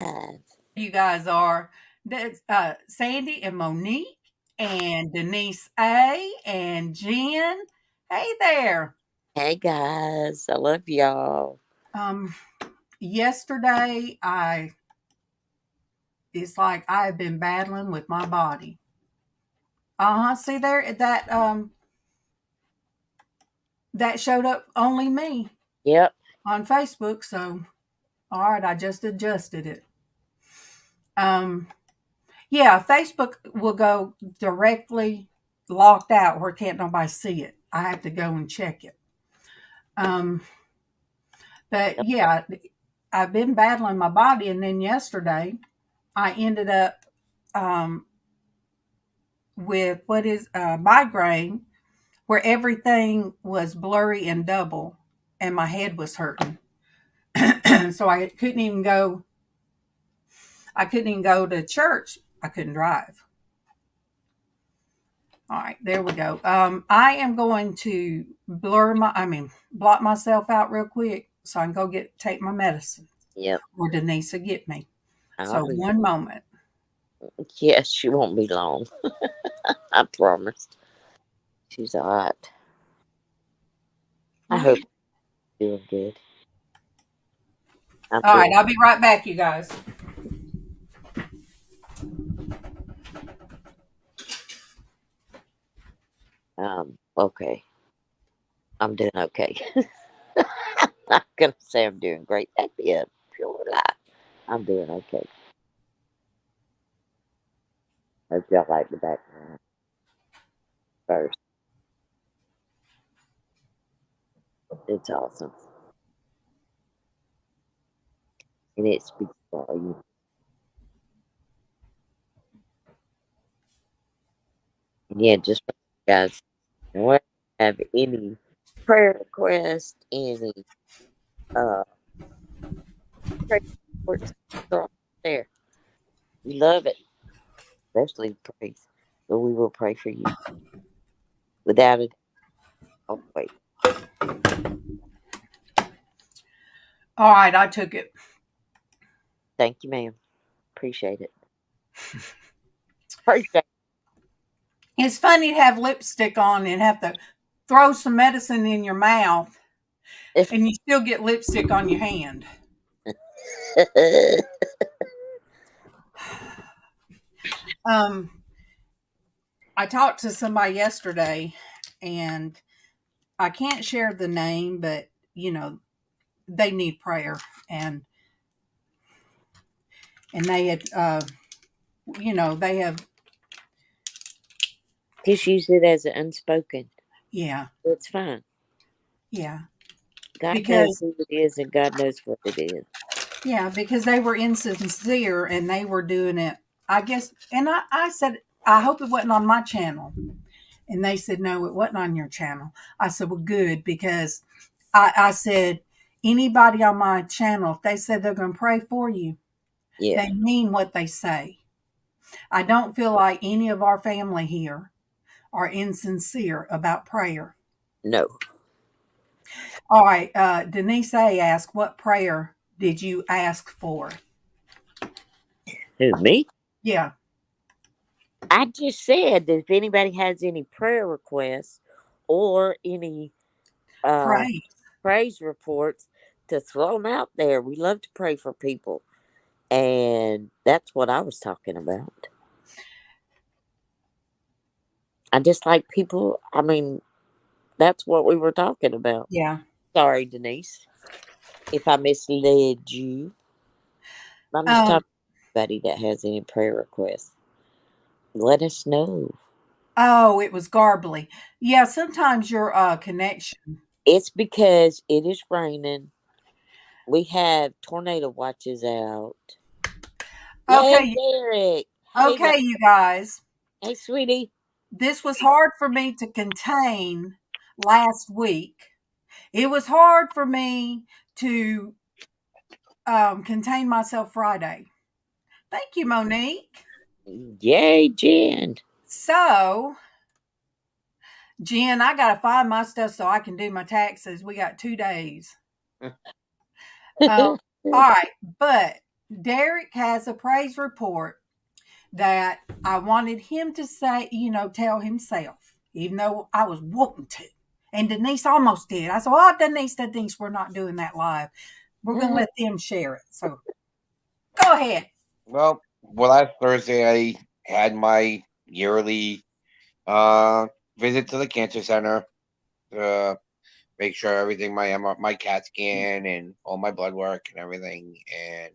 You guys are. That's Sandy and Monique and Denise A and Jen. Hey there. Hey guys, I love y'all. Um, Yesterday it's like I have been battling with my body. See there that showed up only me Yep, on Facebook. So all right, I just adjusted it. Um, yeah, Facebook will go directly locked out where can't nobody see it. I have to go and check it. Um, but yep, yeah, I've been battling my body, and then yesterday I ended up um, with what is migraine, where everything was blurry and double, and my head was hurting. So I couldn't even go. I couldn't even go to church. I couldn't drive. All right, there we go. I am going to block myself out real quick so I can go take my medicine, yep. or Denise will get me. I'll So be. one moment. Yes, she won't be long. I promise. She's alright. I hope Wait. you're doing good. I'm All right, doing. I'll be right back, you guys. Okay. I'm doing okay. I'm not gonna say I'm doing great. That'd be a pure lie. I'm doing okay. Hope y'all like the background first. It's awesome, and it speaks volumes. And yeah, just guys, whenever you have any prayer request, any uh prayer reports, throw it there. We love it, especially praise. But we will pray for you without it. Oh wait, All right, I took it. thank you, ma'am. Appreciate it. Appreciate It's funny to have lipstick on and have to throw some medicine in your mouth it. and you still get lipstick on your hand. Um, I talked to somebody yesterday and I can't share the name, but they need prayer, and they had they have. Just use it as an unspoken. Yeah, It's fine. yeah, God knows because who it is, and God knows what it is. because they were insincere and they were doing it, I guess. And I said, I hope it wasn't on my channel. And they said, no, it wasn't on your channel. I said, well, good, because I said, anybody on my channel, if they said they're going to pray for you, Yeah. they mean what they say. I don't feel like any of our family here are insincere about prayer. No. All right. Denise A asked, what prayer did you ask for? Who, me? Yeah. I just said that if anybody has any prayer requests or any uh, Pray. praise reports, to throw them out there. We love to pray for people. And that's what I was talking about. I just like people. I mean, that's what we were talking about. Yeah. Sorry, Denise, if I misled you. I'm just Um, talking to anybody that has any prayer requests. Let us know. oh, it was garbly. Yeah. Sometimes your connection. It's because it is raining. We have tornado watches out. Yay, Okay. Derek. Hey, Okay, you guys. hey, sweetie. This was hard for me to contain last week. It was hard for me to contain myself Friday. Thank you, Monique. Yay, Jen. So, Jen, I got to find my stuff so I can do my taxes. We got 2 days. All right. But Derek has a praise report that I wanted him to say, tell himself, even though I was wanting to. And Denise almost did. I said, "Oh, Denise, we're not doing that live. We're going to let them share it." So go ahead. Well, last Thursday I had my yearly uh visit to the cancer center to make sure everything my CAT scan and all my blood work and everything, and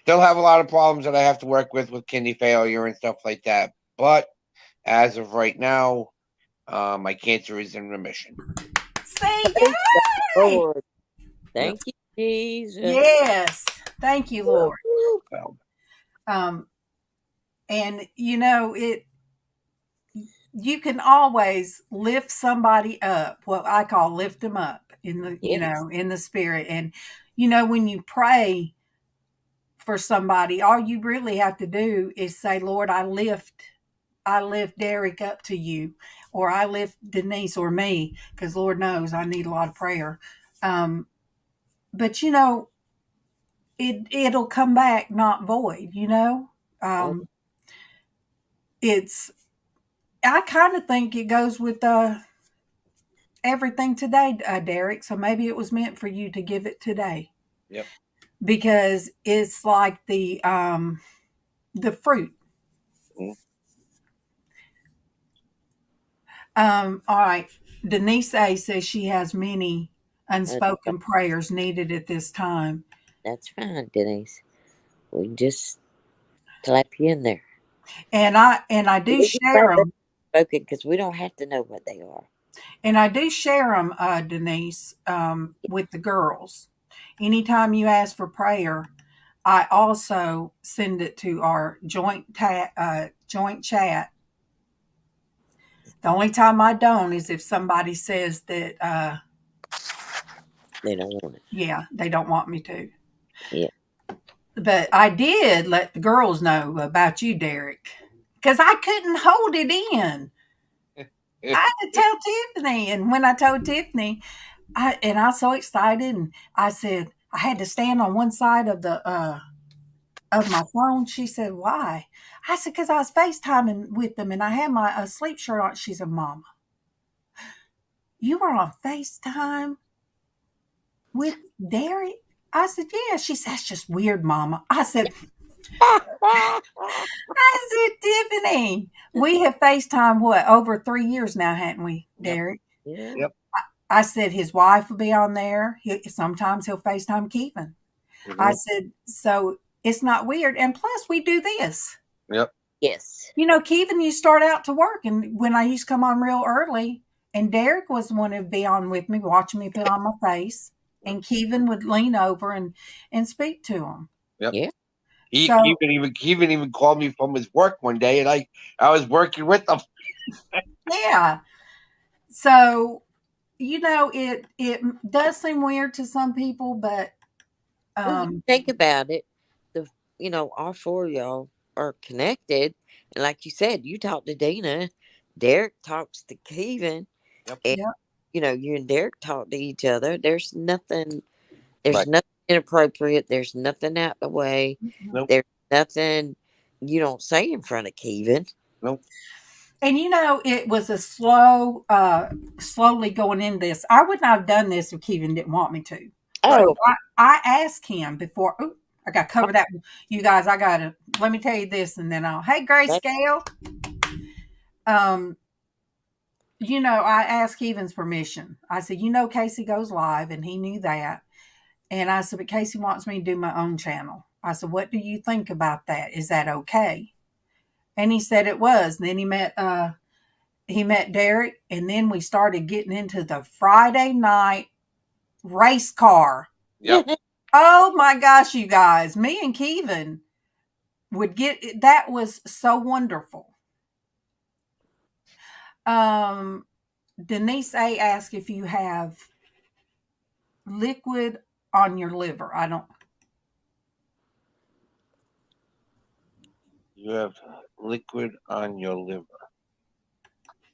still have a lot of problems that I have to work with kidney failure and stuff like that. But as of right now, my cancer is in remission. Say Praise the yay! Lord. Yep. Thank you, Jesus. Yes. Thank you, Lord. Woo-hoo. Well, Um, and you can always lift somebody up, what I call lift them up in the, Yes. in the spirit. And, when you pray for somebody, all you really have to do is say, "Lord, I lift Derek up to you," or "I lift Denise or me," because Lord knows I need a lot of prayer. Um, but it'll come back not void. Oh, Um, it's I kind of think it goes with everything today, Derek. So maybe it was meant for you to give it today yep. because it's like the fruit. Mm. All right. Denise A says she has many uh, unspoken prayers needed at this time. that's fine, Denise. We can just clap you in there. And I do We can pray share that them, spoken because we don't have to know what they are. Denise, with the girls. Anytime you ask for prayer, I also send it to our joint chat. The only time I don't is if somebody says that, They don't want it. yeah, they don't want me to. Yeah. But I did let the girls know about you, Derek, because I couldn't hold it in. I had to tell Tiffany, and when I told Tiffany, I was so excited, and I said I had to stand on one side of my phone. She said, "Why?" I said, "Because I was FaceTiming with them, and I had my sleep shirt on." She said, "Mama, you were on FaceTime with Derek?" I said, "Yeah." She said, "That's just weird, Mama." I said, "Tiffany, we have FaceTime what, over 3 years now, hadn't we, Yep. Derek?" Yeah. Yep. I said his wife will be on there. Sometimes he'll FaceTime Keevan. I Hmm. said, "So it's not weird. And plus, we do this. Yep. Yes. Keevan, you start out to work, and when I used to come on real early, and Derek was the one who'd be on with me, watching me put on my face, Yep. and Keevan would lean over and speak to him. Yep. Yeah. He So even called me from his work one day, and I was working with him. yeah, so it does seem weird to some people, but Well, you um, think about it. The all four of y'all are connected, and like you said, you talk to Dina, Derek talks to Kevin, Yep. and yeah, you and Derek talk to each other. There's nothing. There's Right. nothing inappropriate. There's nothing out the way. Nope. There's nothing you don't say in front of Kevin. Nope. and it was a slowly going in this. I would not have done this if Keevan didn't want me to. So Oh, I asked him before. Ooh, I got to cover that. You guys, I got to let me tell you this, and then Hey, that, Grayscale. Um, I asked Keevan's permission. I said, Casey goes live, and he knew that. And I said, "But Casey wants me to do my own channel." I said, "What do you think about that? Is that okay?" And he said it was. And then he met Derek, and then we started getting into the Friday night race car. Yep. Oh my gosh, you guys, me and Keevan would get that was so wonderful. Um, Denise A asked if you have liquid on your liver. I don't. You have liquid on your liver.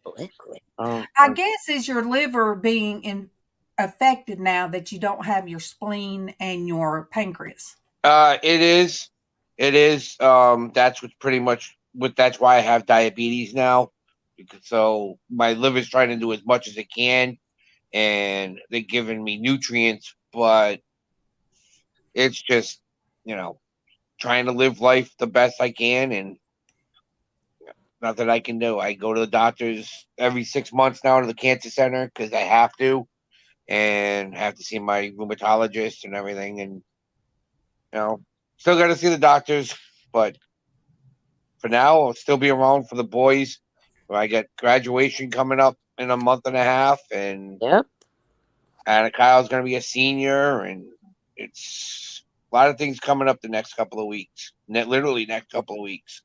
liquid. I guess is your liver being affected now that you don't have your spleen and your pancreas. It is. It is. That's what's pretty much what. That's why I have diabetes now, because so my liver's trying to do as much as it can, and they're giving me nutrients, but it's just you know trying to live life the best I can, and nothing I can do. I go to the doctors every 6 months now to the cancer center because I have to, and have to see my rheumatologist and everything, and you know still got to see the doctors, but for now, I'll still be around for the boys. I got graduation coming up in a month and a half, and Yep. Kyle's going to be a senior, and it's a lot of things coming up the next couple of weeks. Literally next couple of weeks.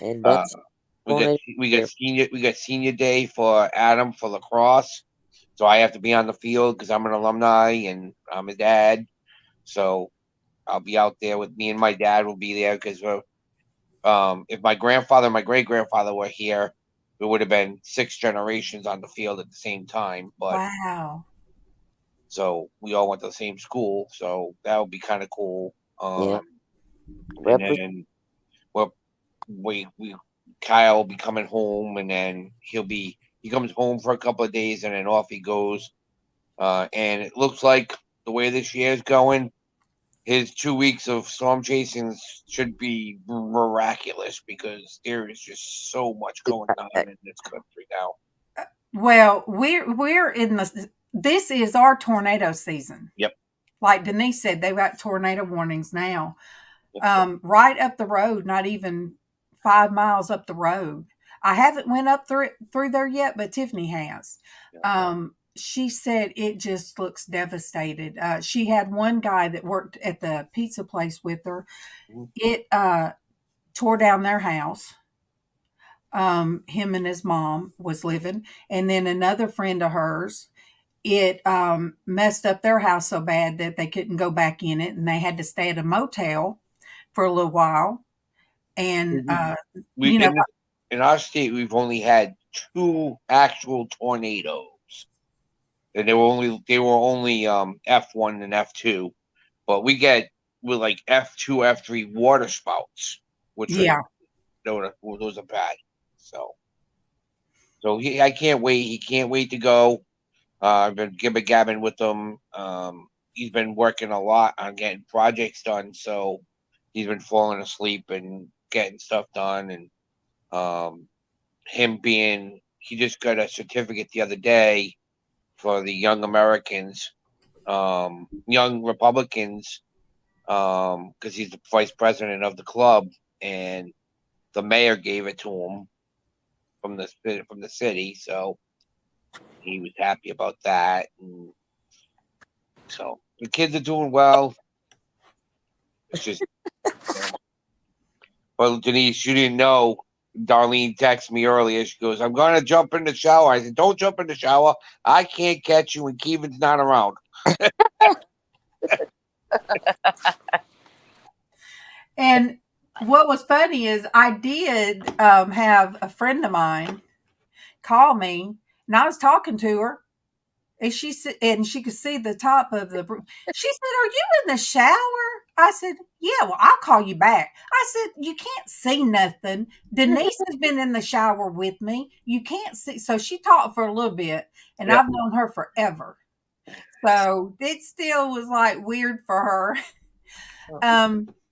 And Uh, that's we got one of we got your senior day for Adam for lacrosse, so I have to be on the field because I'm an alumni and I'm a dad. So I'll be out there with me and my dad will be there because we're if my grandfather and my great grandfather were here, it would have been six generations on the field at the same time. But Wow. so we all went to the same school, so that would be kind of cool. yeah And represent. then well, we Kyle will be coming home, and then he comes home for a couple of days, and then off he goes. And it looks like the way this year is going, his 2 weeks of storm chasing should be miraculous because there is just so much going on in this country now. Well, we're in the this is our tornado season. Yep. Like Denise said, they've got tornado warnings now. Yep. Right up the road, not even 5 miles up the road. I haven't went up through there yet, but Tiffany has. Yep. She said it just looks devastated. She had one guy that worked at the pizza place with her. Mhm. It tore down their house. Him and his mom was living, and then another friend of hers. It messed up their house so bad that they couldn't go back in it, and they had to stay at a motel for a little while. And We, we you know, in our state we've only had two actual tornadoes, and they were only F1 and F2, but we get with like F2 F3 water spouts, which are yeah, those are bad. So I can't wait. He can't wait to go. I've been gibber gabbing with him. He's been working a lot on getting projects done, so he's been falling asleep and getting stuff done. And um, him being, he just got a certificate the other day for the Young Americans, Young Republicans, because he's the vice president of the club, and the mayor gave it to him from the city, so he was happy about that. And so the kids are doing well. It's just, well, Denise, you didn't know. Darlene texted me earlier. She goes, "I'm going to jump in the shower." I said, "Don't jump in the shower. I can't catch you, and Kevin's not around." and what was funny is I did have a friend of mine call me, and I was talking to her, and she could see the top of the. She said, "Are you in the shower?" I said, "Yeah." Well, I'll call you back. I said, "You can't see nothing. Denise has been in the shower with me. You can't see." So she talked for a little bit, and Yep. I've known her forever. So it still was like weird for her.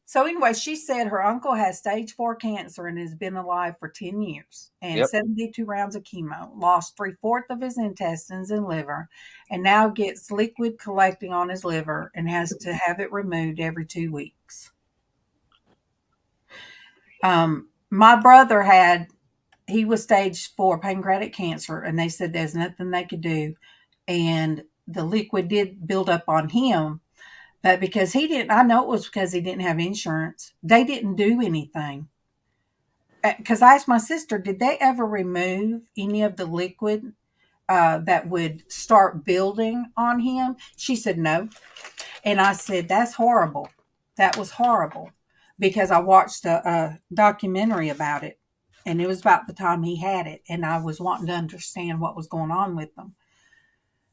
So anyway, she said her uncle has stage 4 cancer and has been alive for 10 years and Yep. 72 rounds of chemo, lost three-fourths of his intestines and liver, and now gets liquid collecting on his liver and has to have it removed every 2 weeks. My brother he was stage 4 pancreatic cancer, and they said there's nothing they could do. And the liquid did build up on him, but because he didn't, I know it was because he didn't have insurance, they didn't do anything. Because I asked my sister, did they ever remove any of the liquid that would start building on him? She said no. And I said, that's horrible. That was horrible because I watched a documentary about it, and it was about the time he had it. And I was wanting to understand what was going on with them.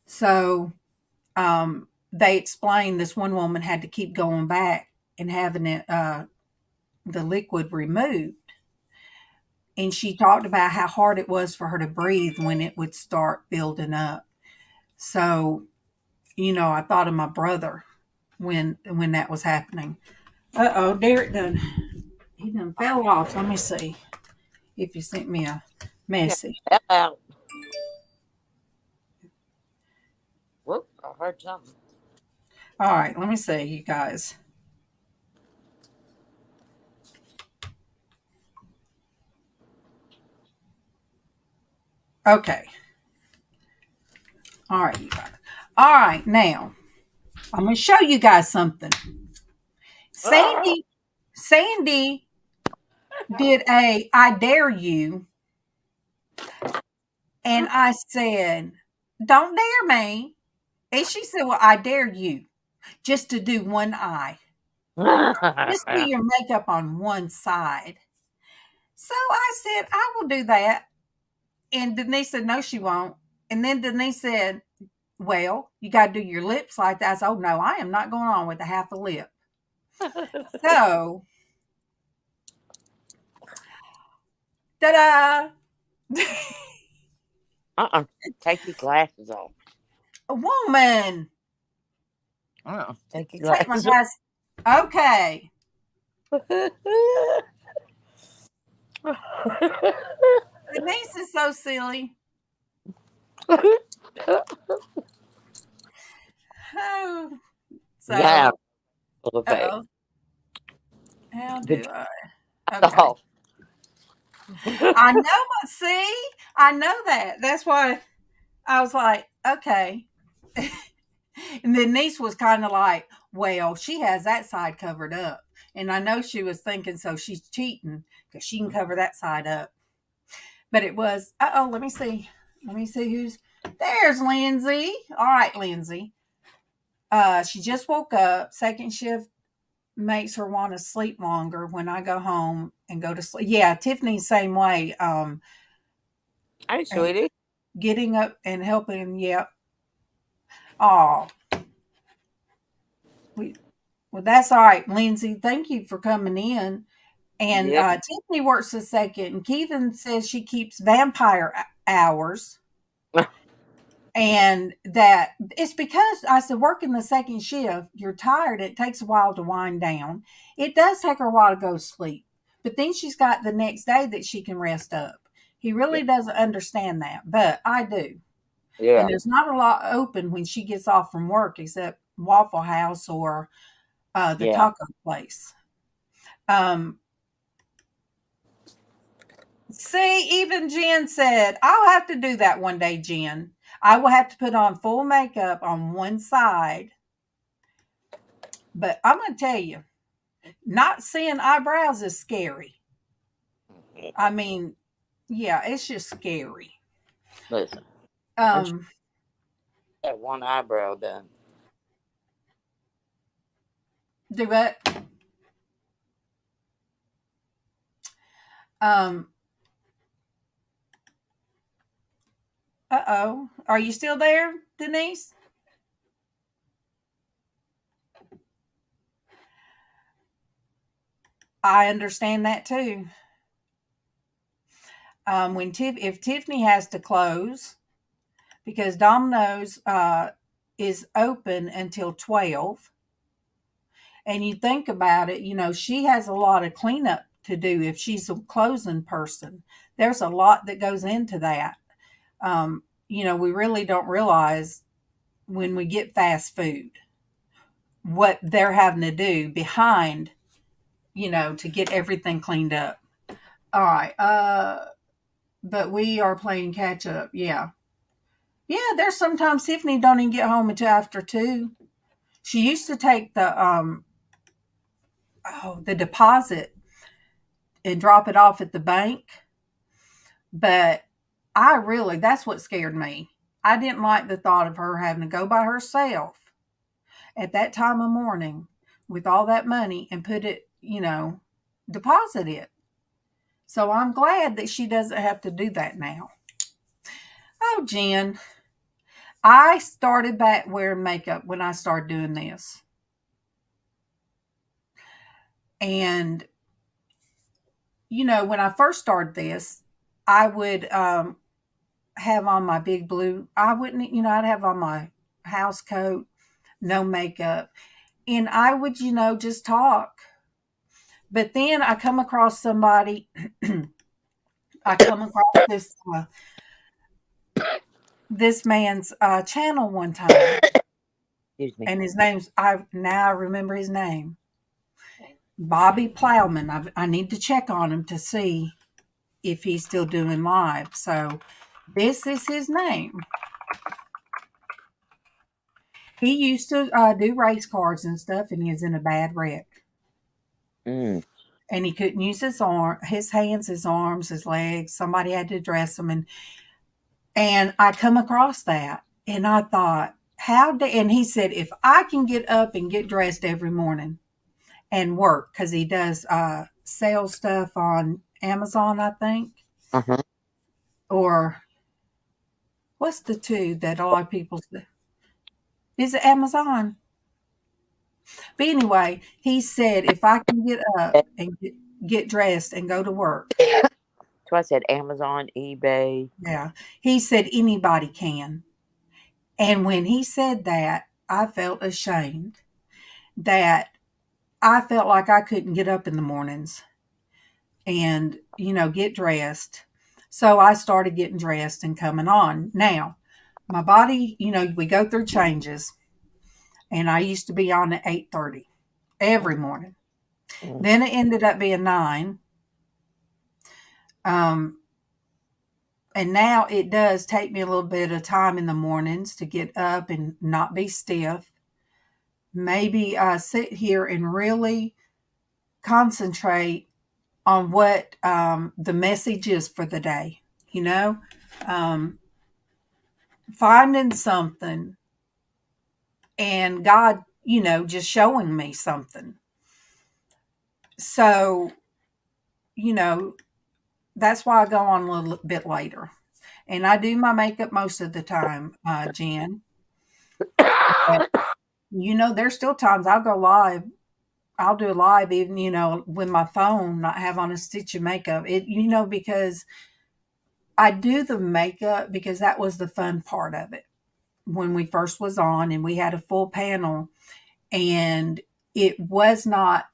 So they explained this one woman had to keep going back and having the liquid removed. And she talked about how hard it was for her to breathe when it would start building up. So, I thought of my brother when that was happening. Uh-oh, Derek he done fell off. Let me see if you sent me a Yeah. message. Fell out. Whoop! I heard something. All right, let me see, you guys. Okay. All right, you guys. All right, now I'm going to show you guys something. Ah! Sandy did a I dare you, and I said, "Don't dare me." And she said, "Well, I dare you just to do one eye. Just do your makeup on one side." So I said, "I will do that." And Denise said, "No, she won't." And then Denise said, "Well, you got to do your lips like that." I said, "Oh, no, I am not going on with a half a lip." So, ta da! Take your glasses off. A woman. Take your Take my glasses glass. Okay. off. Denise is so silly. Oh, Yeah, so, full effect. uh-oh. How Good do I? job. Okay. I know. See, I know that. That's why I was like, okay. And then niece was kind of like, well, she has that side covered up. And I know she was thinking, so she's cheating because she can cover that side up. But it was, let me see. Let me see who's there's Lindsay. All right, Lindsay. She just woke up. Second shift makes her want to sleep longer when I go home and go to sleep. Yeah, Tiffany's same way. Hey, And sweetie. getting up and helping. Yep. Oh, we well, that's all right, Lindsay. Thank you for coming in. And Yeah. Tiffany works the second, and Keevan says she keeps vampire hours, and that it's because I said working the second shift, you're tired. It takes a while to wind down. It does take her a while to go to sleep, but then she's got the next day that she can rest up. He Yeah. really doesn't understand that, but I do. And Yeah. there's not a lot open when she gets off from work except Waffle House or the Yeah. taco place. Um, See, even Jen said, I'll have to do that one day, Jen. I will have to put on full makeup on one side. But I'm going to tell you, not seeing eyebrows is scary. I mean, yeah, it's just scary. Listen, once you Um, get that one eyebrow done, do it. Um, uh-oh. Are you still there, Denise? I understand that too. If Tiffany has to close because Domino's is open until 12. And you think about it, she has a lot of cleanup to do if she's a closing person. There's a lot that goes into that. We really don't realize when we get fast food what they're having to do behind, to get everything cleaned up. All right. But we are playing catch up. Yeah. Yeah, there's sometimes Tiffany don't even get home until after 2. She used to take the deposit and drop it off at the bank. But that's what scared me. I didn't like the thought of her having to go by herself at that time of morning with all that money and put it, deposit it. So I'm glad that she doesn't have to do that now. Oh, Jen, I started back wearing makeup when I started doing this. And, when I first started this, I would have on my big blue, I wouldn't, I'd have on my house coat, no makeup, and I would, just talk. But then I come across somebody, I come across this man's channel one time, Excuse me. and his name's I remember his name, Bobby Plowman. I need to check on him to see if he's still doing live. So this is his name. He used to do race cars and stuff, and he was in a bad wreck. Mm. And he couldn't use his hands, his arms, his legs. Somebody had to dress him, and I come across that, and I thought, and he said, if I can get up and get dressed every morning and work, because he does sell stuff on Amazon, I think, Uh-huh. or what's the two that a lot of people say? Is it Amazon? But anyway, he said, if I can get up and get dressed and go to work, So I said Amazon, eBay. yeah, he said anybody can. And when he said that, I felt ashamed that I felt like I couldn't get up in the mornings and, get dressed. So I started getting dressed and coming on. Now, my body, we go through changes, and I used to be on at 8:30 every morning. Mm. Then it ended up being 9. Um, and now it does take me a little bit of time in the mornings to get up and not be stiff. Maybe sit here and really concentrate on what the message is for the day, you know, um, finding something and God, just showing me something. So, you know, that's why I go on a little bit later. And I do my makeup most of the time, Jen. But, there's still times I'll go live. I'll do a live even, with my phone, not have on a stitch of makeup. Because I do the makeup because that was the fun part of it when we first was on and we had a full panel, and it was not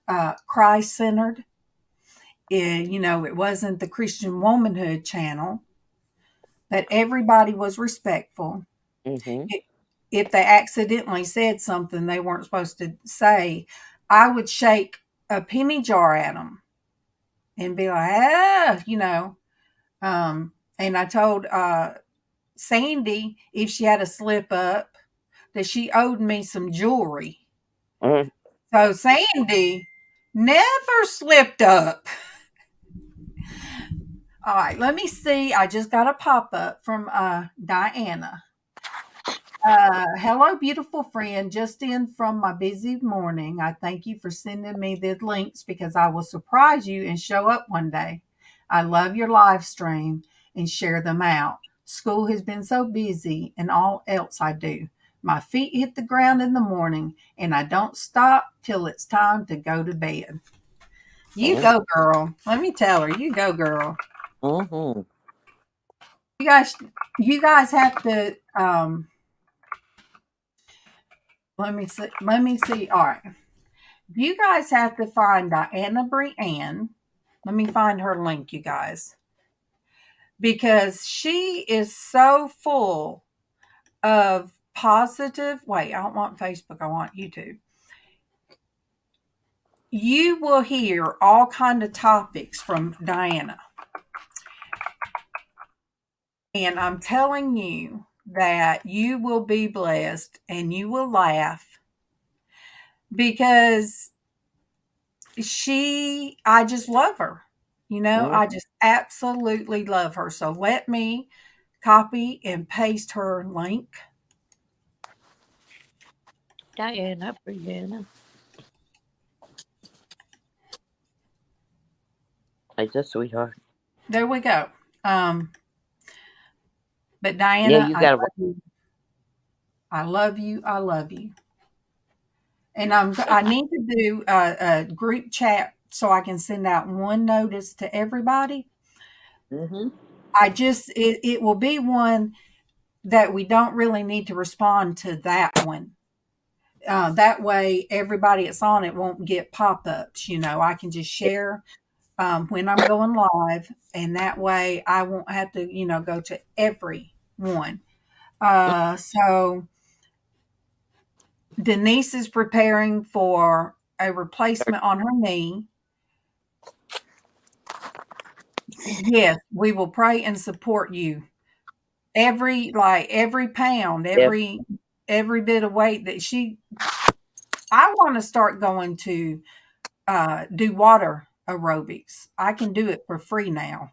Christ centered. It wasn't the Christian Womanhood channel, but everybody was respectful. Mm-hmm. If they accidentally said something they weren't supposed to say, I would shake a penny jar at them and be like, and I told Sandy if she had a slip up that she owed me some jewelry. Mm. So Sandy never slipped up. All right, let me see. I just got a pop up from Diana. Hello, beautiful friend. Just in from my busy morning. I thank you for sending me the links because I will surprise you and show up one day. I love your live stream and share them out. School has been so busy and all else I do. My feet hit the ground in the morning and I don't stop till it's time to go to bed. You Mm. go, girl. Let me tell her, you go, girl. Mm-hmm. You guys, you guys have to. Let me see. Let me see. All right. You guys have to find Diana Brienne. Let me find her link, you guys, because she is so full of positive. Wait, I don't want Facebook. I want YouTube. You will hear all kind of topics from Diana, and I'm telling you that you will be blessed and you will laugh because I just love her. Mm. I just absolutely love her. So let me copy and paste her link. Diana, Brianna. It's a sweetheart. There we go. But Yeah, Diana, you I got to. love you. I love you. I love you. And I need to do a group chat so I can send out one notice to everybody. Mhm. It will be one that we don't really need to respond to that one. That way, everybody that's on it won't get pop ups. I can just share when I'm going live, and that way I won't have to, go to every one. So Denise is preparing for a replacement on her knee. Yes, we will pray and support you. Every pound, Yep. every bit of weight that I want to start going to do water aerobics. I can do it for free now.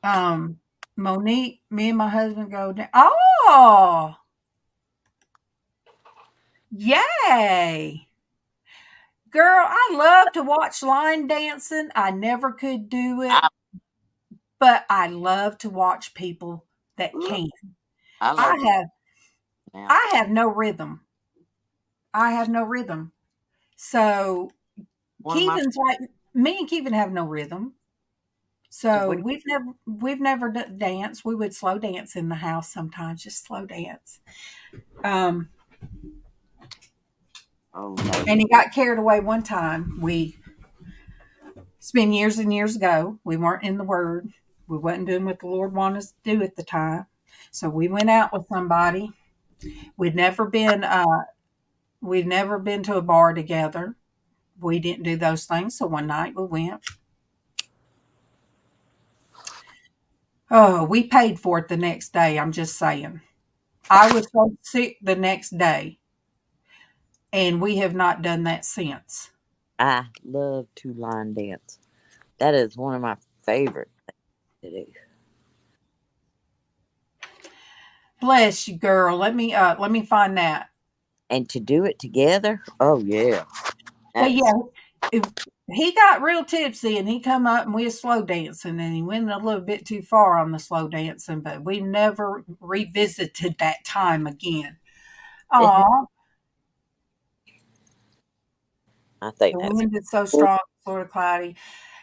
Um, Monique, me and my husband go down. Oh, yay! Girl, I love to watch line dancing. I never could do it, I, but I love to watch people that can. I I love it have now. I have no rhythm. I have no rhythm. So One of my Keevan's like me and Keevan have no rhythm. so So what? we've never danced. We would slow dance in the house sometimes, just slow dance. Um, Oh, that and he got carried away one time. It's been years and years ago. We weren't in the Word. We wasn't doing what the Lord wanted us to do at the time. So we went out with somebody. We'd never been. We'd never been to a bar together. We didn't do those things. So one night we went. Oh, we paid for it the next day. I'm just saying. I was so sick the next day, and we have not done that since. I love to line dance. That is one of my favorite things to do. Bless you, girl. Let me find that. And to do it together, oh yeah, But yeah, that's if he got real tipsy and he come up and we was slow dancing and he went a little bit too far on the slow dancing, but we never revisited that time again. Aw, I think the that's wind is so cool. strong, sort of cloudy.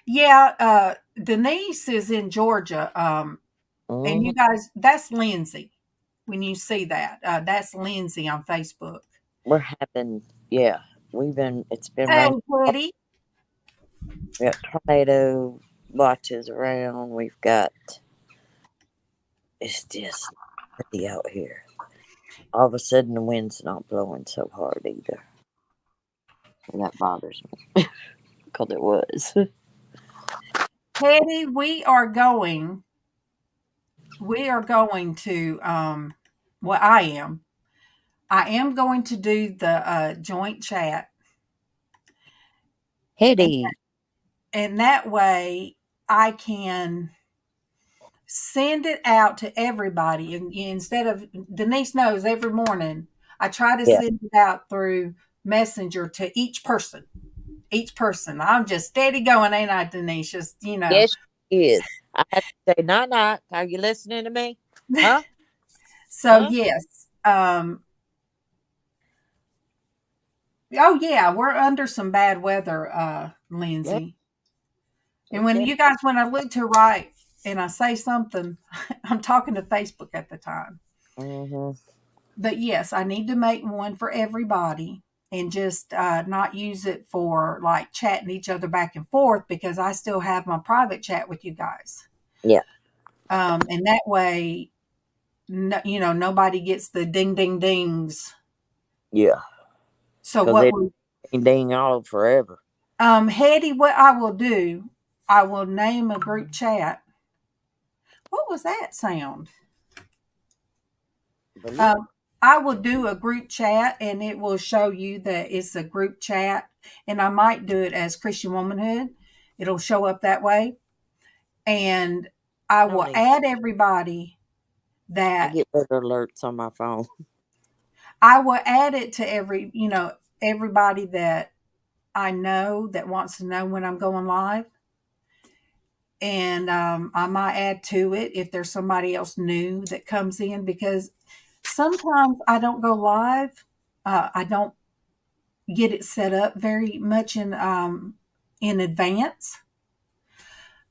Yeah, Denise is in Georgia. And Hmm. you guys, that's Lindsay. When you see that, that's Lindsay on Facebook. We're having, yeah, it's been Hey, raining. Teddy. We got tornado watches around. We've got, it's just pretty out here. All of a sudden, the wind's not blowing so hard either. And that bothers me because it was. Teddy, we are going to, well, I am going to do the joint chat, and Hetty, that way I can send it out to everybody. And instead of Denise knows every morning, I try to yeah. send it out through Messenger to each person. Each person. I'm just steady going, ain't I, Denise? Just. Yes, she is. I had to say, knock, knock. Are you listening to me? Huh? So Huh? yes. Oh yeah, we're under some bad weather, Yeah, Lindsay. And it's when been. you guys, when I look to right and I say something, I'm talking to Facebook at the time. Hmm. But yes, I need to make one for everybody and just not use it for like chatting each other back and forth because I still have my private chat with you guys. Yeah, And that way, no, nobody gets the ding, ding, dings. yeah. So Because what it we, ain't dang all forever. Hetty, what I will do, I will name a group chat. What was that sound? But look, Um, I will do a group chat and it will show you that it's a group chat. And I might do it as Christian Womanhood. It'll show up that way. And I I don't will even. add everybody I that get weather alerts on my phone. I will add it to everybody that I know that wants to know when I'm going live. And I might add to it if there's somebody else new that comes in because sometimes I don't go live. I don't get it set up very much in advance.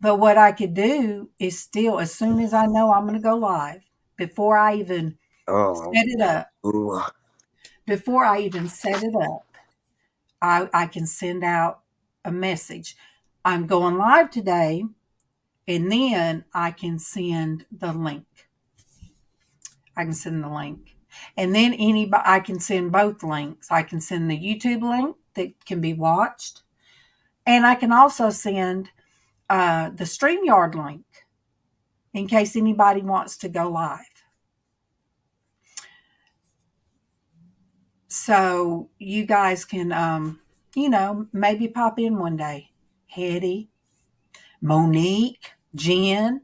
But what I could do is still, as soon as I know I'm going to go live, before I even Oh. set it up, Ooh. before I even set it up, I can send out a message. I'm going live today, and then I can send the link. I can send the link. And then anybody, I can send both links. I can send the YouTube link that can be watched, and I can also send the StreamYard link in case anybody wants to go live. So you guys can, maybe pop in one day. Hetty, Monique, Jen,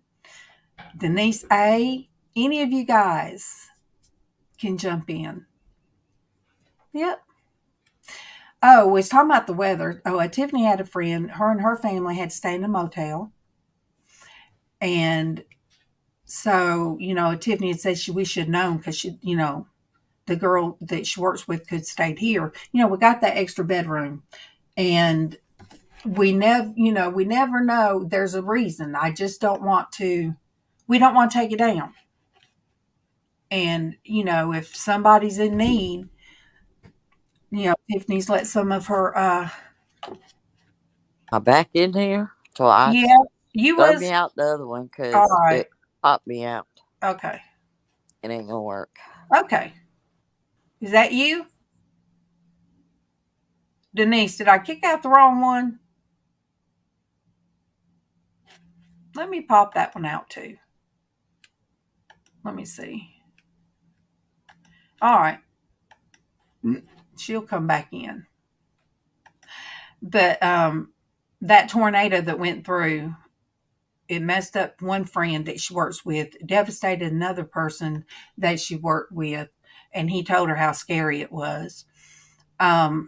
Denise A, any of you guys can jump in. Yep. Oh, we was talking about the weather. Oh, Tiffany had a friend. Her and her family had to stay in a motel. And so, Tiffany had said we should know because the girl that she works with could stay here. We got that extra bedroom. And we never know. There's a reason. I just don't want to, we don't want to take it down. And, if somebody's in need, Tiffany's let some of her, I back in here. So I yeah, you throw me was, out the other one all because right. it popped me out. Okay. It ain't gonna work. Okay. Is that you? Denise, did I kick out the wrong one? Let me pop that one out too. Let me see. All right. She'll come back in. But that tornado that went through, it messed up one friend that she works with, devastated another person that she worked with, and he told her how scary it was. But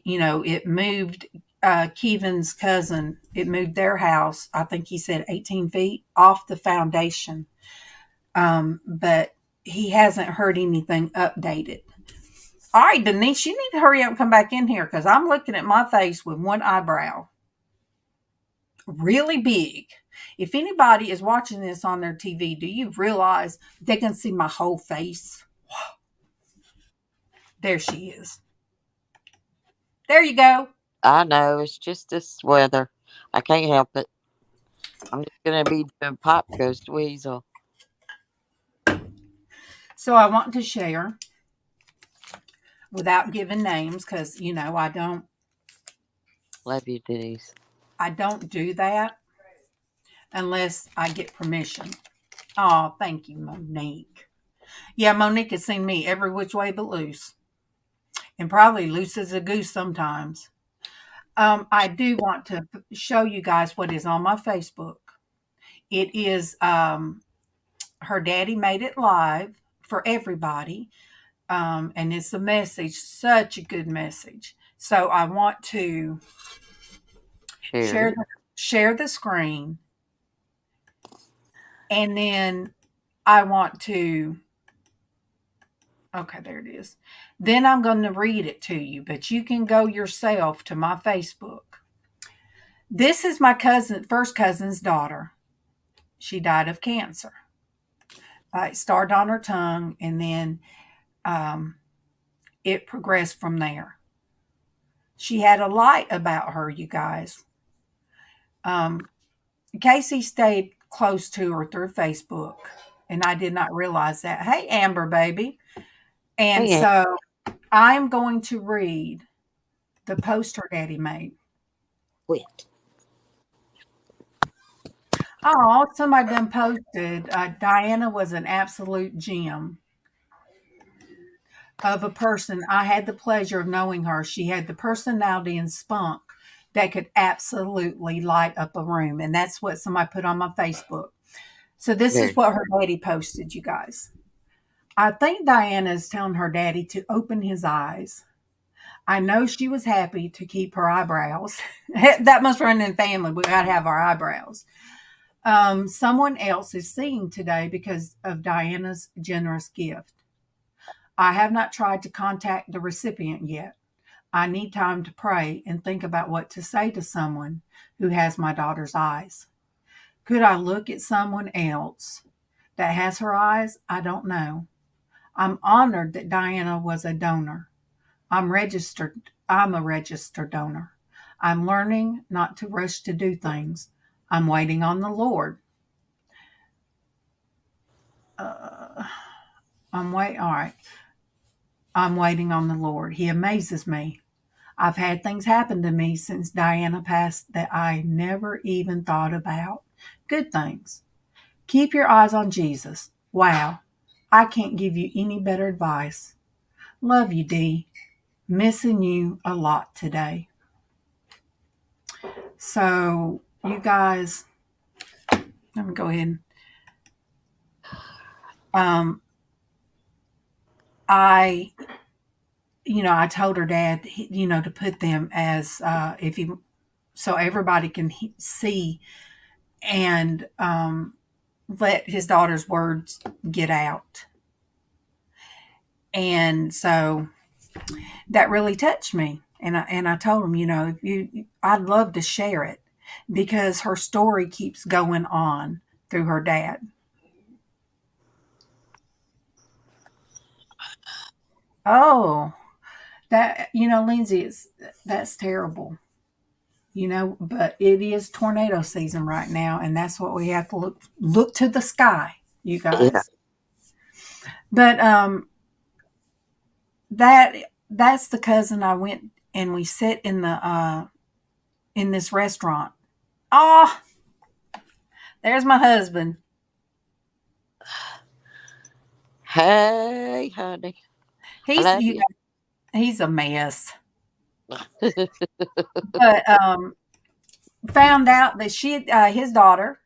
it moved Keevan's cousin. It moved their house. I think he said 18 feet off the foundation. But he hasn't heard anything updated. All right, Denise, you need to hurry up and come back in here because I'm looking at my face with one eyebrow really big. If anybody is watching this on their TV, do you realize they can see my whole face? There she is. There you go. I know it's just this weather. I can't help it. I'm just gonna be doing Pop Ghost Weasel. So I want to share without giving names because Love you, Denise. I don't do that unless I get permission. Oh, thank you, Monique. Yeah, Monique has seen me every which way but loose, and probably loose as a goose sometimes. I do want to show you guys what is on my Facebook. It is her daddy made it live for everybody, and it's a message, such a good message. So I want to Share share it. the, share the screen, and then I want to. Okay, there it is. Then I'm going to read it to you, but you can go yourself to my Facebook. This is my first cousin's daughter. She died of cancer. It started on her tongue, and then um, it progressed from there. She had a light about her, you guys. Um, Casey stayed close to her through Facebook, and I did not realize that. Hey, Amber, baby. And Hey, so I'm going to read the post her daddy made. quit. Oh, somebody done posted. Diana was an absolute gem of a person. I had the pleasure of knowing her. She had the personality and spunk that could absolutely light up a room. And that's what somebody put on my Facebook. So this is Very. what her daddy posted, you guys. I think Diana is telling her daddy to open his eyes. I know she was happy to keep her eyebrows. That must run in the family. We got to have our eyebrows. Someone else is seeing today because of Diana's generous gift. I have not tried to contact the recipient yet. I need time to pray and think about what to say to someone who has my daughter's eyes. Could I look at someone else that has her eyes? I don't know. I'm honored that Diana was a donor. I'm a registered donor. I'm learning not to rush to do things. I'm waiting on the Lord. Uh, all right. I'm waiting on the Lord. He amazes me. I've had things happen to me since Diana passed that I never even thought about. Good things. Keep your eyes on Jesus. Wow. I can't give you any better advice. Love you, Dee. Missing you a lot today. So, you guys, let me go ahead. Um, I, I told her dad, to put them as if he, so everybody can see and let his daughter's words get out. And so that really touched me. And I told him, I'd love to share it because her story keeps going on through her dad. Oh, that Lindsay, that's terrible. But it is tornado season right now, and that's what we have to look to the sky, you Yeah. guys. But that's the cousin I went and we sit in this restaurant. Oh, there's my husband. Hey, honey. I He's love you you. he's a mess. But found out that his daughter,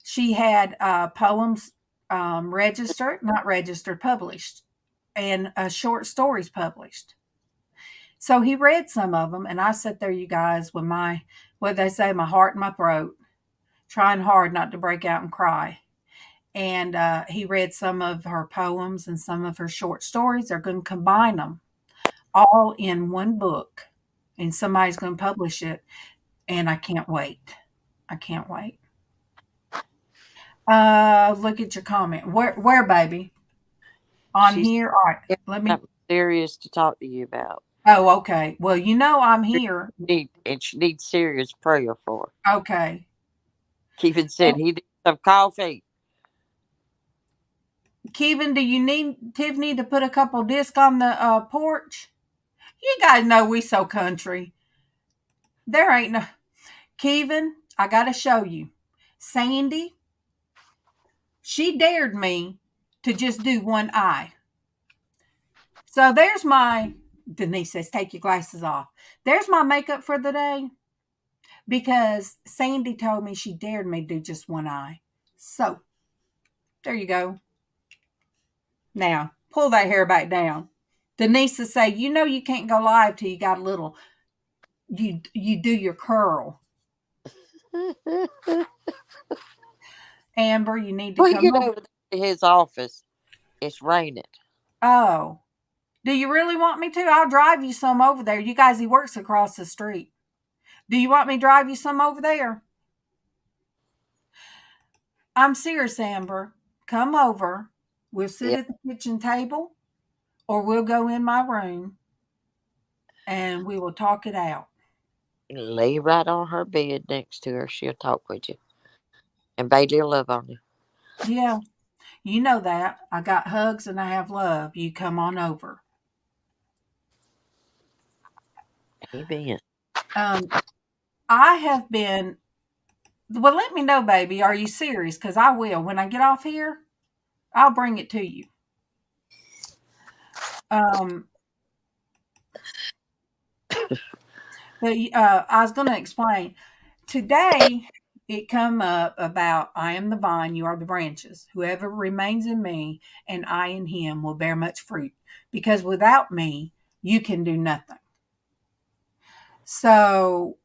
she had poems registered, not registered, published, and short stories published. So he read some of them, and I sat there, you guys, with what they say, my heart in my throat, trying hard not to break out and cry. And he read some of her poems and some of her short stories. They're going to combine them all in one book, and somebody's going to publish it. And I can't wait. I can't wait. Look at your comment. Where, baby? On She's here. All right. got Let me. something serious to talk to you about. Oh, okay. Well, I'm here. She needs serious prayer for her. Okay. Kevin said Well, he needs some coffee. Kevin, do you need Tiffany to put a couple discs on the porch? You guys know we so country. There ain't no Kevin. I gotta show you. Sandy, she dared me to just do one eye. So there's my Denise says, take your glasses off. There's my makeup for the day because Sandy told me she dared me to do just one eye. So there you go. Now pull that hair back down. Denise say, you can't go live till you got a little. You do your curl. Amber, you need to We come get over. over to his office. It's raining. Oh, do you really want me to? I'll drive you some over there. You guys, he works across the street. Do you want me to drive you some over there? I'm serious, Amber. Come over. We'll sit Yep. at the kitchen table or we'll go in my room and we will talk it out. Lay right on her bed next to her. She'll talk with you. And Bailey'll love on you. Yeah, you know that. I got hugs and I have love. You come on over. Amen. Um, I have been, well, let me know, baby. Are you serious? Because I will. When I get off here, I'll bring it to you. Um, but I was going to explain. Today, it come up about I am the vine, you are the branches. Whoever remains in me and I in him will bear much fruit. Because without me, you can do nothing. So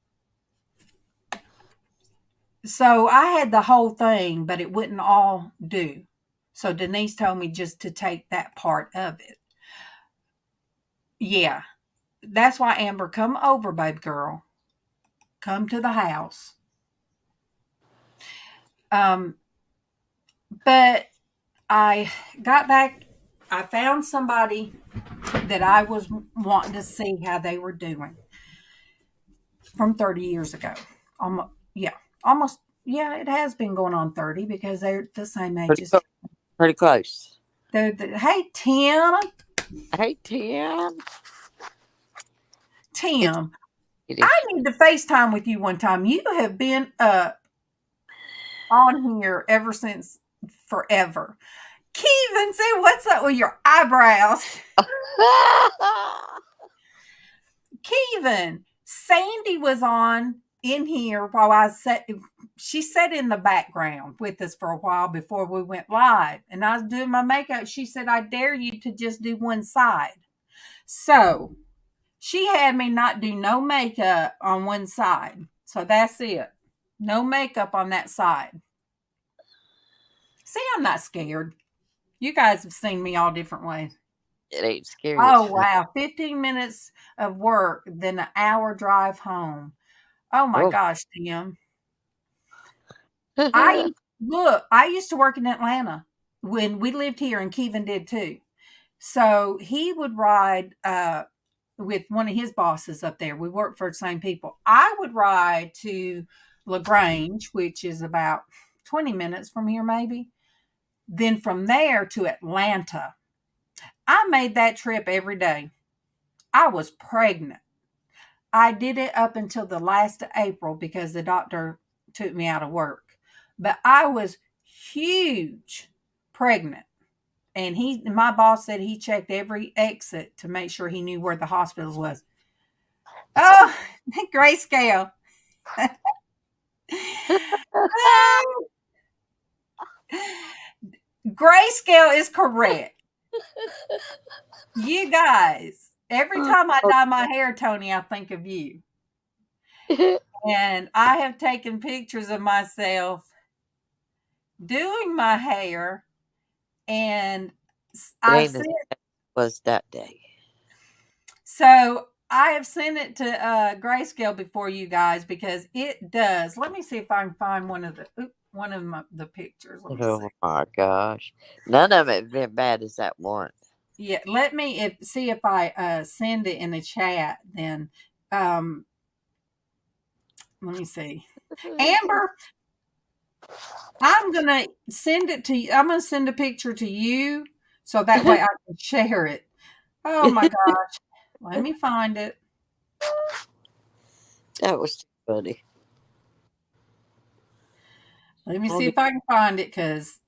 I had the whole thing, but it wouldn't all do. So Denise told me just to take that part of it. Yeah. that's why Amber, come over, babe girl. Come to the house. Um, but I got back. I found somebody that I was wanting to see how they were doing from 30 years ago. Almost, yeah, almost, yeah. It has been going on 30 because they're the same age Pretty as. close. Pretty close. Hey, Tim, Hey, Tim. It's Tim, I Kitty. need to FaceTime with you one time. You have been on here ever since forever. Kevin, say what's up with your eyebrows? Kevin, Sandy was on in here while I sat. She sat in the background with us for a while before we went live, and I was doing my makeup. She said, "I dare you to just do one side." So she had me not do no makeup on one side. So that's it. No makeup on that side. See, I'm not scared. You guys have seen me all different ways. It ain't scary. It's Oh, fun. wow. 15 minutes of work, then an hour drive home. Oh, my Oh. gosh, Tim. I look, I used to work in Atlanta when we lived here, and Kevin did too. So he would ride with one of his bosses up there. We worked for the same people. I would ride to LaGrange, which is about 20 minutes from here, maybe. Then from there to Atlanta. I made that trip every day. I was pregnant. I did it up until the last of April because the doctor took me out of work. But I was huge pregnant. And my boss said he checked every exit to make sure he knew where the hospital was. Oh, grayscale. Grayscale is correct. You guys, every time I dye my hair, Tony, I think of you. And I have taken pictures of myself doing my hair, and It I've ain't as sent, bad as it was that day. so I have sent it to Grayscale before, you guys, because it does. Let me see if I can find one of the pictures. Let me see. Oh my gosh. None of it been bad as that one. Yeah, let me see if I send it in the chat. Then um, let me see. Amber, I'm gonna send it to you. I'm gonna send a picture to you so that way I can share it. Oh my gosh. Let me find it. That was too funny. Let me see Tony, if I can find it because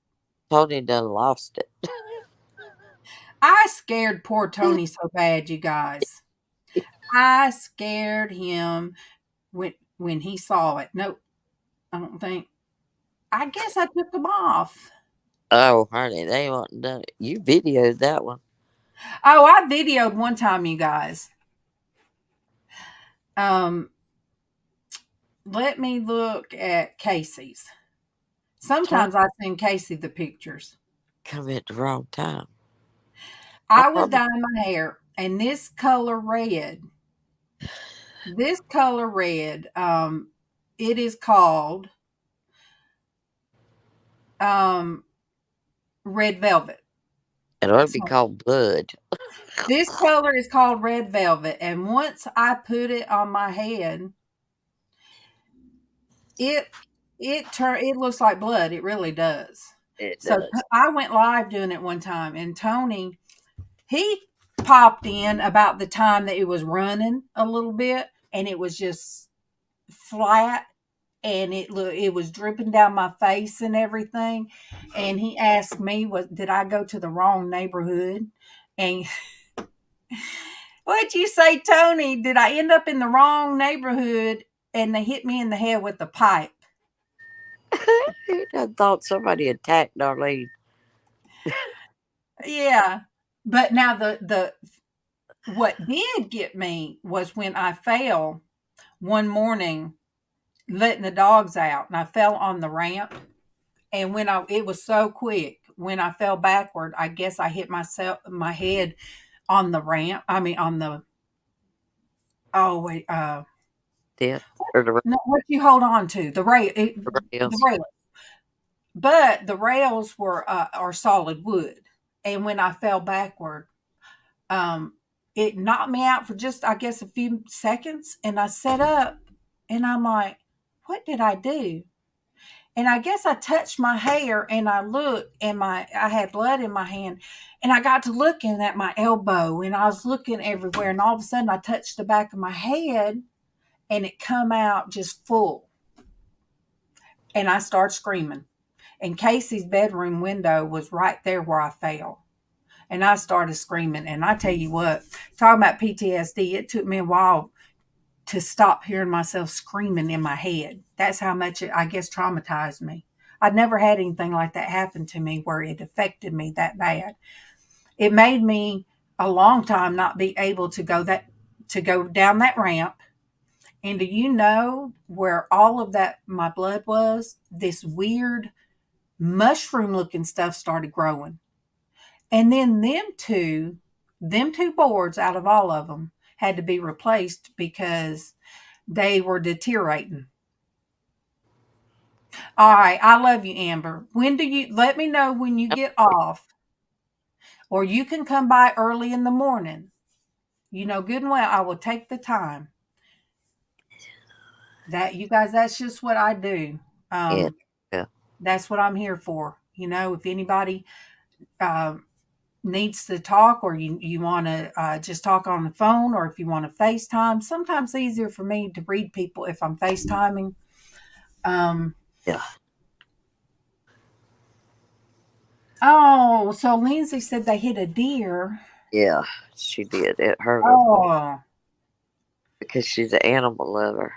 Tony done lost it. I scared poor Tony so bad, you guys. I scared him when he saw it. Nope, I don't think. I guess I took them off. Oh, honey, they wasn't done it. You videoed that one. Oh, I videoed one time, you guys. Um, let me look at Casey's. Tony Sometimes I send Casey the pictures. come at the wrong time. I I was probably dyeing my hair, and this color red, it is called um, red velvet. it ought to be So called blood. this color is called red velvet, and once I put it on my head, it it looks like blood. It really does. It So does. I went live doing it one time, and Tony, he popped in about the time that it was running a little bit, and it was just flat, and it was dripping down my face and everything. And he asked me, "Was did I go to the wrong neighborhood?" And what'd you say, Tony? Did I end up in the wrong neighborhood and they hit me in the head with a pipe? I thought somebody attacked Darlene. Yeah. But now the what did get me was when I fell one morning letting the dogs out, and I fell on the ramp. And it was so quick. When I fell backward, I guess I hit my head on the ramp. I mean, on the Oh wait, Death or no, what you hold on to the the rails. rail, but the rails were are solid wood, and when I fell backward, um, it knocked me out for just I guess a few seconds, and I sat up, and I'm like, what did I do? And I guess I touched my hair and I looked and I had blood in my hand and I got to looking at my elbow and I was looking everywhere and all of a sudden I touched the back of my head and it come out just full and I started screaming. And Casey's bedroom window was right there where I fell. And I started screaming. And I tell you what, talking about PTSD, it took me a while to stop hearing myself screaming in my head. That's how much it, I guess, traumatized me. I'd never had anything like that happen to me where it affected me that bad. It made me a long time not be able to go down that ramp. And do you know where all of that my blood was? This weird mushroom looking stuff started growing. And then them two boards out of all of them had to be replaced because they were deteriorating. All right, I love you, Amber. When do you let me know when you get off, or you can come by early in the morning. You know good and well I will take the time. That you guys, that's just what I do. Yeah. Um, Yeah. that's what I'm here for. You know, if anybody uh, needs to talk, or you want to just talk on the phone, or if you want to FaceTime, sometimes it's easier for me to read people if I'm FaceTiming. Um, Yeah. oh, so Lindsay said they hit a deer. Yeah. She did. It hurt her Oh, because she's an animal lover.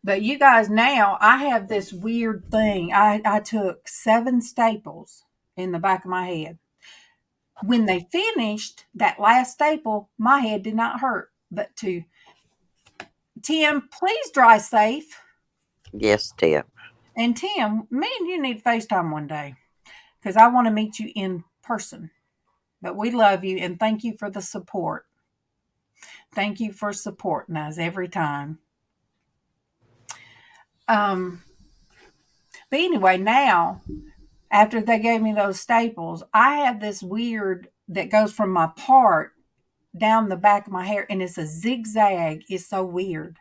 but you guys, now I have this weird thing. I took 7 staples in the back of my head. When they finished that last staple, my head did not hurt. But to Tim, please drive safe. Yes, Tim. And Tim, me and you need FaceTime one day because I want to meet you in person. But we love you and thank you for the support. Thank you for supporting us every time. Um, but anyway, now after they gave me those staples, I have this weird that goes from my part down the back of my hair, and it's a zigzag. It's so weird.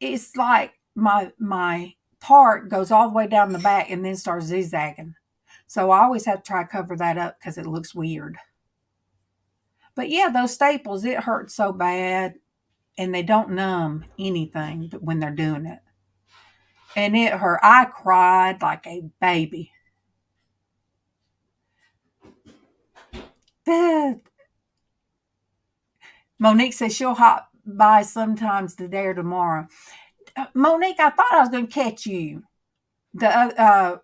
It's like my part goes all the way down the back and then starts zigzagging. So I always have to try to cover that up because it looks weird. But yeah, those staples, it hurts so bad, and they don't numb anything when they're doing it. And it hurt. I cried like a baby. Monique says she'll hop by sometimes today or tomorrow. Monique, I thought I was going to catch you. The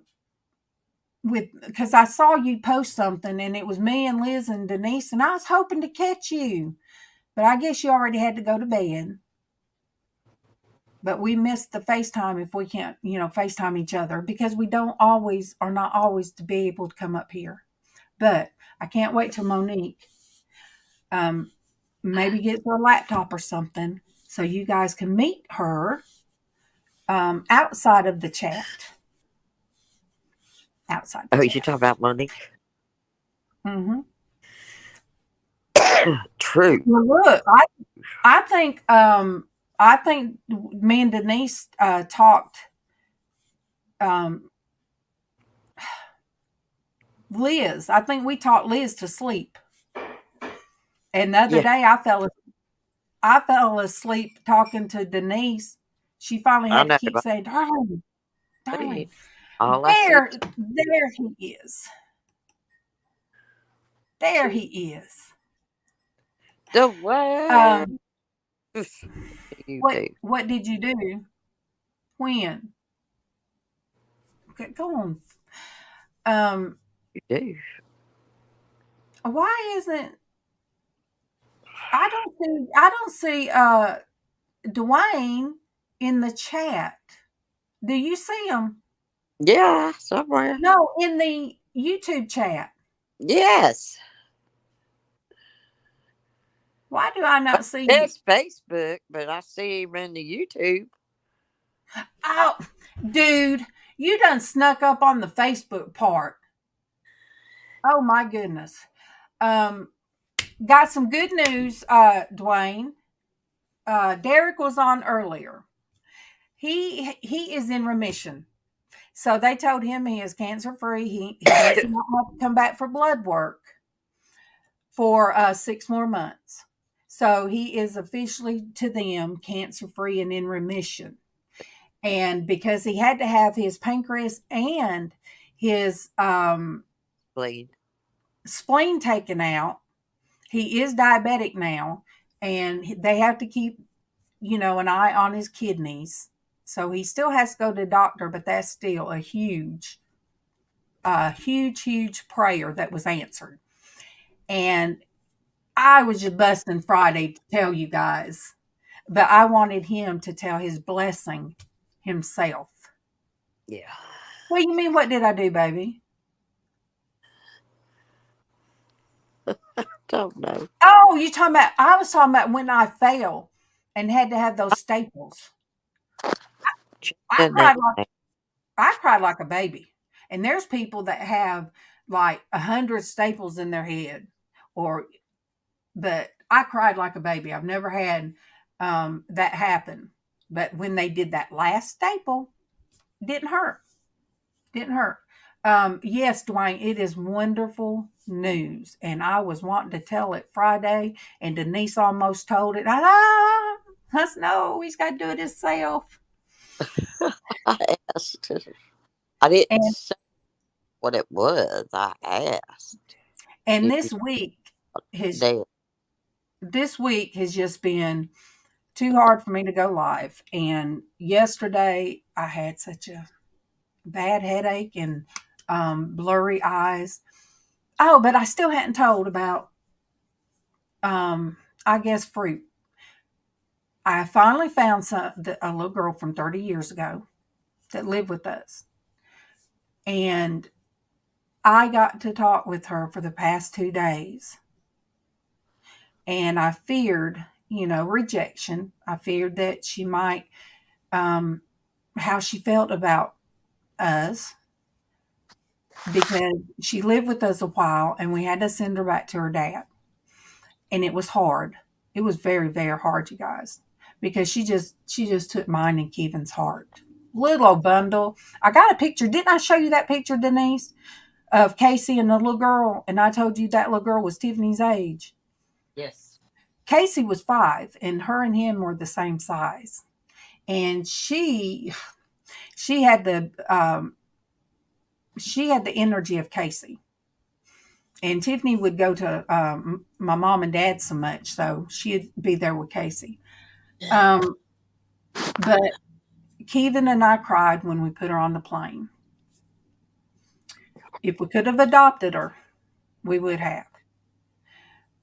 with because I saw you post something and it was me and Liz and Denise, and I was hoping to catch you, but I guess you already had to go to bed. But we missed the FaceTime if we can't, FaceTime each other because we don't always are not always to be able to come up here. But I can't wait till Monique maybe gets her laptop or something so you guys can meet her outside of the chat. Outside the Oh, you chat. talking about Monique? Mm-hmm. True. Well, look, I think I think me and Denise talked um, Liz. I think we talked Liz to sleep. And the other Yeah. day, I fell asleep talking to Denise. She finally I had to know. keep saying, "Darling, darling." All I said, There he is. There he is. the way Um, you what do. what did you do? When? Okay, go on. Um, You do. why isn't I don't see Dwayne in the chat. Do you see him? Yeah, somewhere. No, in the YouTube chat. Yes. Why do I not see you? That's Facebook, but I see him in the YouTube. Oh, dude, you done snuck up on the Facebook part. Oh my goodness. Um, got some good news, Dwayne. Derek was on earlier. He is in remission. So they told him he is cancer free. He does not have to come back for blood work for 6 more months. So he is officially to them cancer free and in remission. And because he had to have his pancreas and his Bleed. spleen taken out, he is diabetic now, and they have to keep, an eye on his kidneys. So he still has to go to the doctor, but that's still a huge prayer that was answered. And I was just busting Friday to tell you guys, but I wanted him to tell his blessing himself. Yeah. What do you mean? What did I do, baby? Don't know. Oh, you talking about? I was talking about when I fell and had to have those staples. I And cried that, like I cried like a baby. And there's people that have like 100 staples in their head, or but I cried like a baby. I've never had that happen, but when they did that last staple, it didn't hurt. Didn't hurt. Yes, Dwayne, it is wonderful news, and I was wanting to tell it Friday, and Denise almost told it. I said, no, he's got to do it himself. I asked. I didn't And say what it was. I asked and if you his did. this week has just been too hard for me to go live. And yesterday I had such a bad headache and blurry eyes. Oh, but I still hadn't told about, I guess, fruit. I finally found a little girl from 30 years ago that lived with us. And I got to talk with her for the past 2 days. And I feared, rejection. I feared that she might, how she felt about us, because she lived with us a while and we had to send her back to her dad. And it was hard. It was very, very hard, you guys, because she just took mine and Kevin's heart. Little old bundle. I got a picture. Didn't I show you that picture, Denise, of Casey and the little girl? And I told you that little girl was Tiffany's age. Yes. Casey was 5, and her and him were the same size. And she had the energy of Casey. And Tiffany would go to my mom and dad so much, so she'd be there with Casey. Um, but Kevin and I cried when we put her on the plane. If we could have adopted her, we would have.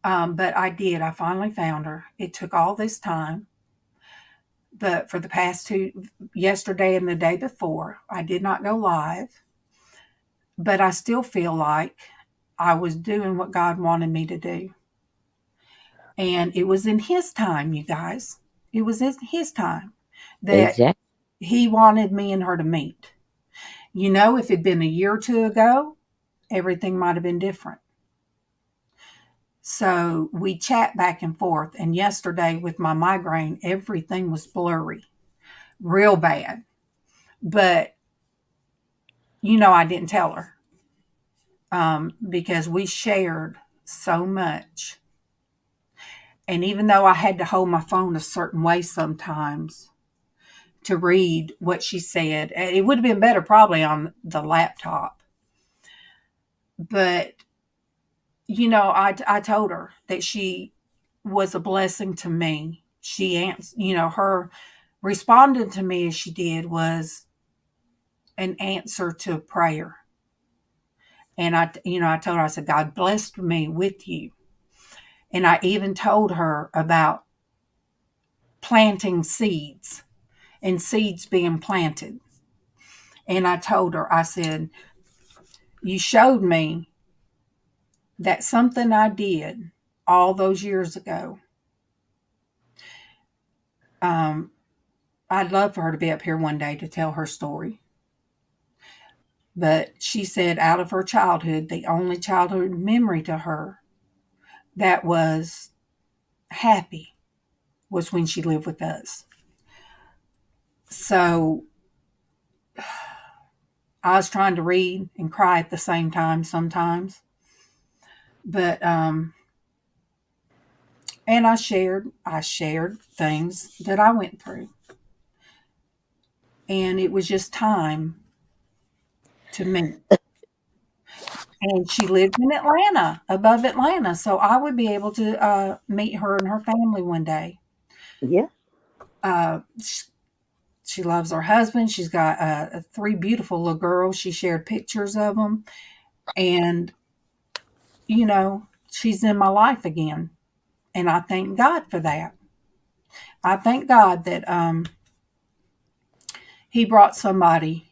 But I did. I finally found her. It took all this time. But for the past yesterday and the day before, I did not go live. But I still feel like I was doing what God wanted me to do. And it was in His time, you guys. It was in His time that Exactly. He wanted me and her to meet. If it'd been a year or two ago, everything might have been different. So we chat back and forth. And yesterday, with my migraine, everything was blurry, real bad. But, I didn't tell her because we shared so much. And even though I had to hold my phone a certain way sometimes to read what she said, it would have been better probably on the laptop. But, I told her that she was a blessing to me. She answered, her responding to me as she did was an answer to prayer. And I told her, I said, God blessed me with you. And I even told her about planting seeds and seeds being planted. And I told her, I said, you showed me that something I did all those years ago Um, I'd love for her to be up here one day to tell her story. But she said out of her childhood, the only childhood memory to her that was happy was when she lived with us. So I was trying to read and cry at the same time sometimes. But and I shared things that I went through. And it was just time to meet. And she lived in Atlanta, above Atlanta, so I would be able to meet her and her family one day. Yeah. She loves her husband. She's got three beautiful little girls. She shared pictures of them, and she's in my life again, and I thank God for that. I thank God that He brought somebody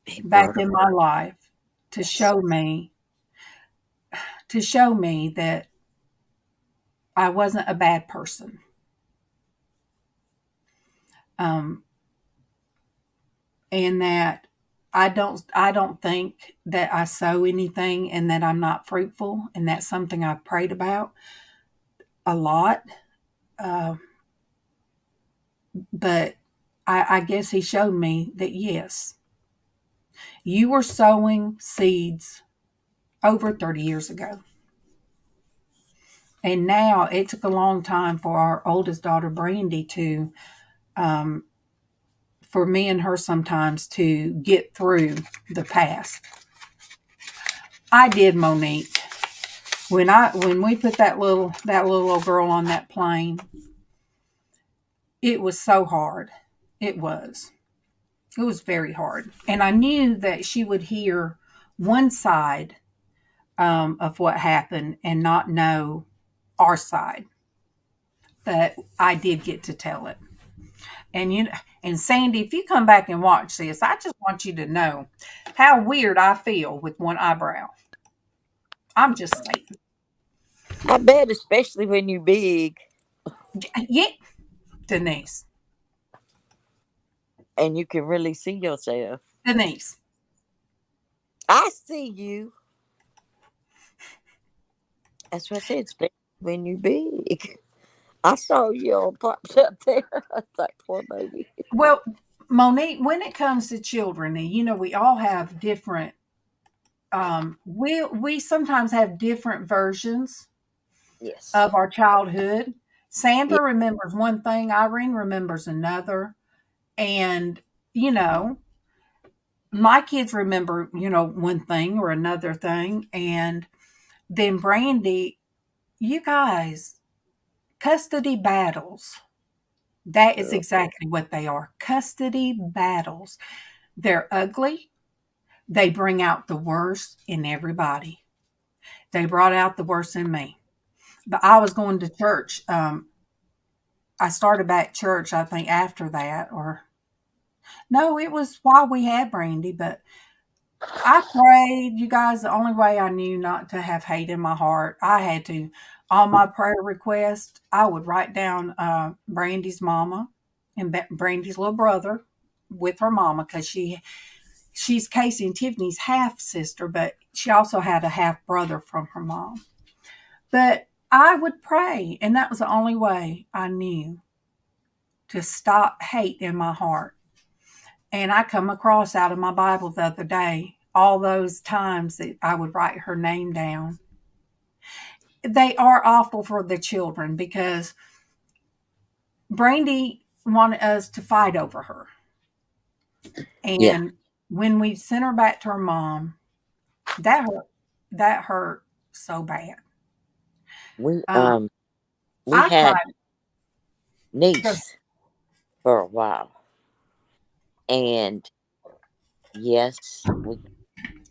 He back brought her. in my life to Yes. show me that I wasn't a bad person. Um, and that I don't think that I sow anything and that I'm not fruitful, and that's something I've prayed about a lot. Uh, but I guess he showed me that yes, you were sowing seeds over 30 years ago. And now it took a long time for our oldest daughter, Brandy, um, for me and her sometimes to get through the past. I did, Monique. When we put that little girl on that plane, it was so hard. It was. It was very hard. And I knew that she would hear one side of what happened and not know our side. But I did get to tell it. And and Sandy, if you come back and watch this, I just want you to know how weird I feel with one eyebrow. I'm just saying. I bet, especially when you're big Yeah, Denise. and you can really see yourself. Denise. I see you. That's what I said, especially when you're big. I saw you all popped up there. I was like, poor baby. Well, Monique, when it comes to children, and we all have different. We sometimes have different versions Yes. of our childhood. Yeah. Sandra remembers one thing, Irene remembers another, and you know, my kids remember one thing or another thing, and then Brandy, you guys, custody battles. That is exactly what they are. Custody battles. They're ugly. They bring out the worst in everybody. They brought out the worst in me. But I was going to church. I started back church, I think, after that, or no, it was while we had Brandy. But I prayed, you guys. The only way I knew not to have hate in my heart, I had to. All my prayer requests, I would write down Brandy's mama and Brandy's little brother with her mama, because she's Casey and Tiffany's half sister, but she also had a half brother from her mom. But I would pray, and that was the only way I knew to stop hate in my heart. And I come across out of my Bible the other day all those times that I would write her name down. They are awful for the children because Brandy wanted us to fight over her. Yeah. And when we sent her back to her mom, that hurt. That hurt so bad. We Um, um we I had cried. niece for a while. And yes, we